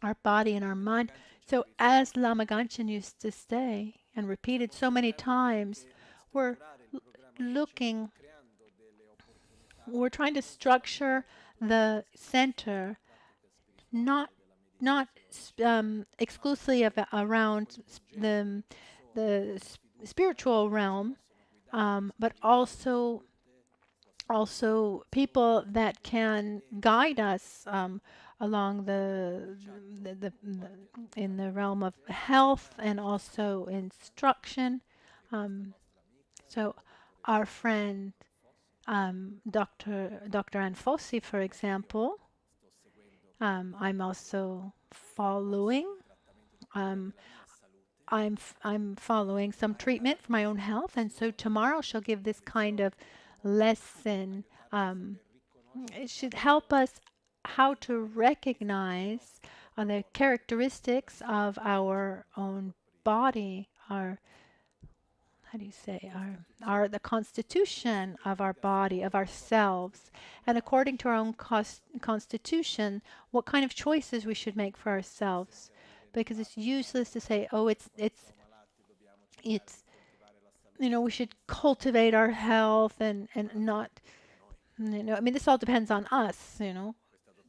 our body and our mind. So as Lama Ganchen used to say and repeated so many times, we're looking, we're trying to structure the center not exclusively around the spiritual realm, but also people that can guide us along in the realm of health and also instruction. So our friend Dr. Anfossi, for example, I'm also following. Um, I'm following some treatment for my own health, and so tomorrow she'll give this kind of lesson. It should help us how to recognize the characteristics of our own body, our how do you say our the constitution of our body, of ourselves, and according to our own constitution, what kind of choices we should make for ourselves. Because it's useless to say, oh, it's we should cultivate our health and not I mean, this all depends on us,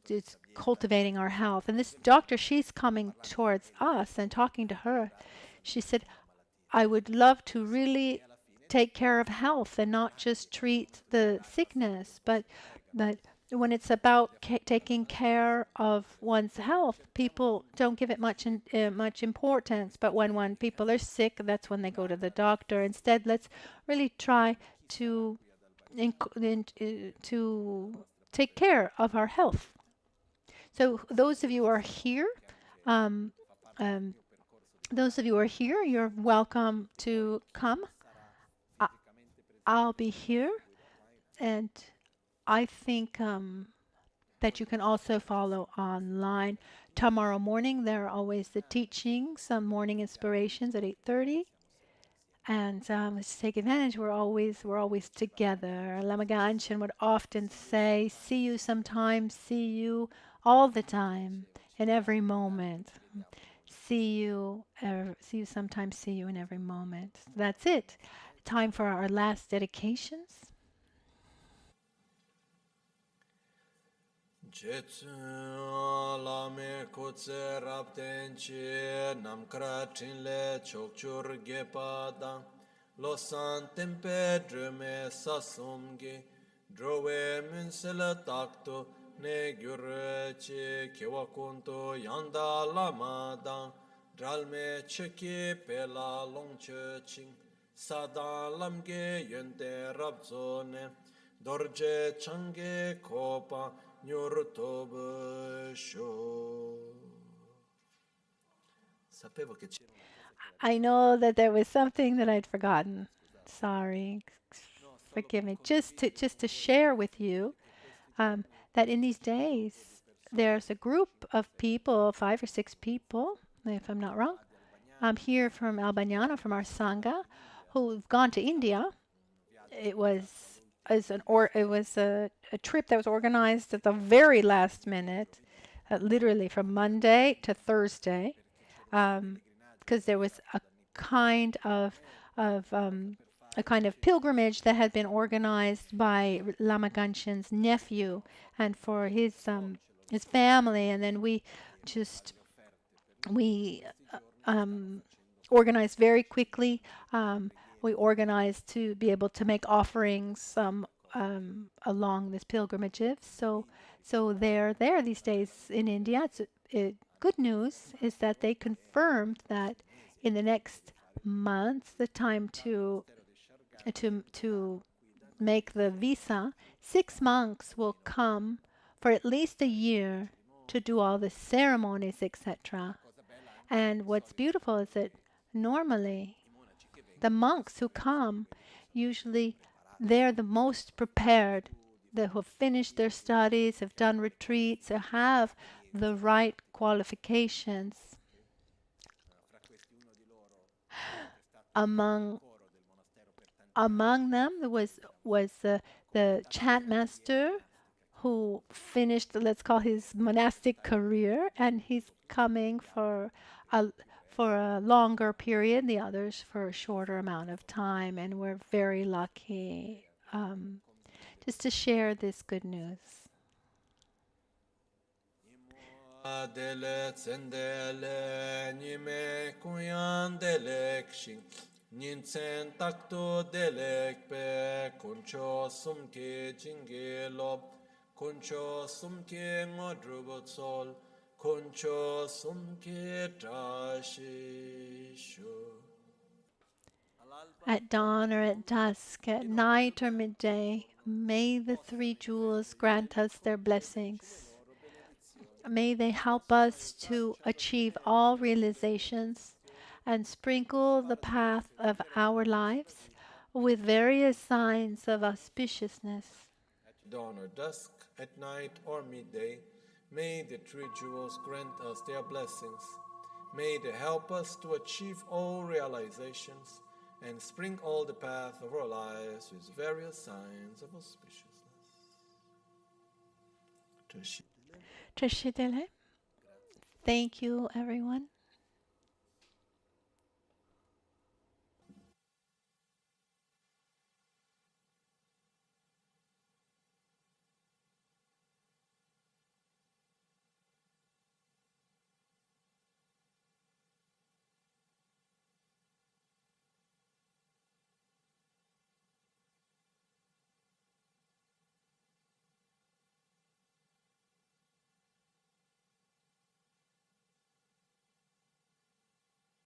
it's cultivating our health. And this doctor, she's coming towards us and talking to her. She said, I would love to really take care of health and not just treat the sickness, but when it's about taking care of one's health, people don't give it much importance. But when people are sick, that's when they go to the doctor. Instead, let's really try to to take care of our health. So those of you who are here, um, um, you're welcome to come. I, I'll be here, and I think that you can also follow online. Tomorrow morning, there are always the teachings, some morning inspirations at 8:30. And let's take advantage. We're always together. Lama Ganchen would often say, "See you sometimes, see you all the time, in every moment. See you sometimes, see you in every moment." That's it. Time for our last dedications. Jetsu lame kutse rapten chi namkra chinle chokchur gepada losan tempe drume sasumgi drowe munsela takto ne gyur chi kewakunto yanda lamada dralme cheki pela longche ching sada lamge yente rabzone dorje change kopa Sapevo che c'era. I know that there was something that I'd forgotten. Sorry. Forgive me. Just to share with you that in these days there's a group of people, 5 or 6 people, if I'm not wrong, here from Albaniana, from our Sangha, who've gone to India. It was it was a trip that was organized at the very last minute, literally from Monday to Thursday, because there was kind of of a kind of pilgrimage that had been organized by Lama Ganchen's nephew and for his family, and then just we organized very quickly. We organized to be able to make offerings along this pilgrimages. So they're there these days in India. Good news is that they confirmed that in the next month, the time to make the visa, 6 monks will come for at least a year to do all the ceremonies, etc. And what's beautiful is that normally the monks who come, usually they're the most prepared, they who have finished their studies, have done retreats, have the right qualifications. among them there was the chant master who finished, let's call his monastic career, and he's coming a for a longer period, the others for a shorter amount of time, and we're very lucky just to share this good news. Dele tsendele nime kuyan delek shing Ninsen takto delek pe kuncho sumke jingelo kuncho sumke ngodrubot sol kuncho sumke trashishu. At dawn or at dusk, at night or midday, may the three jewels grant us their blessings. May they help us to achieve all realizations and sprinkle the path of our lives with various signs of auspiciousness. At dawn or dusk, at night or midday, may the three jewels grant us their blessings. May they help us to achieve all realizations and sprinkle the path of our lives with various signs of auspiciousness. Trishitele. Thank you, everyone.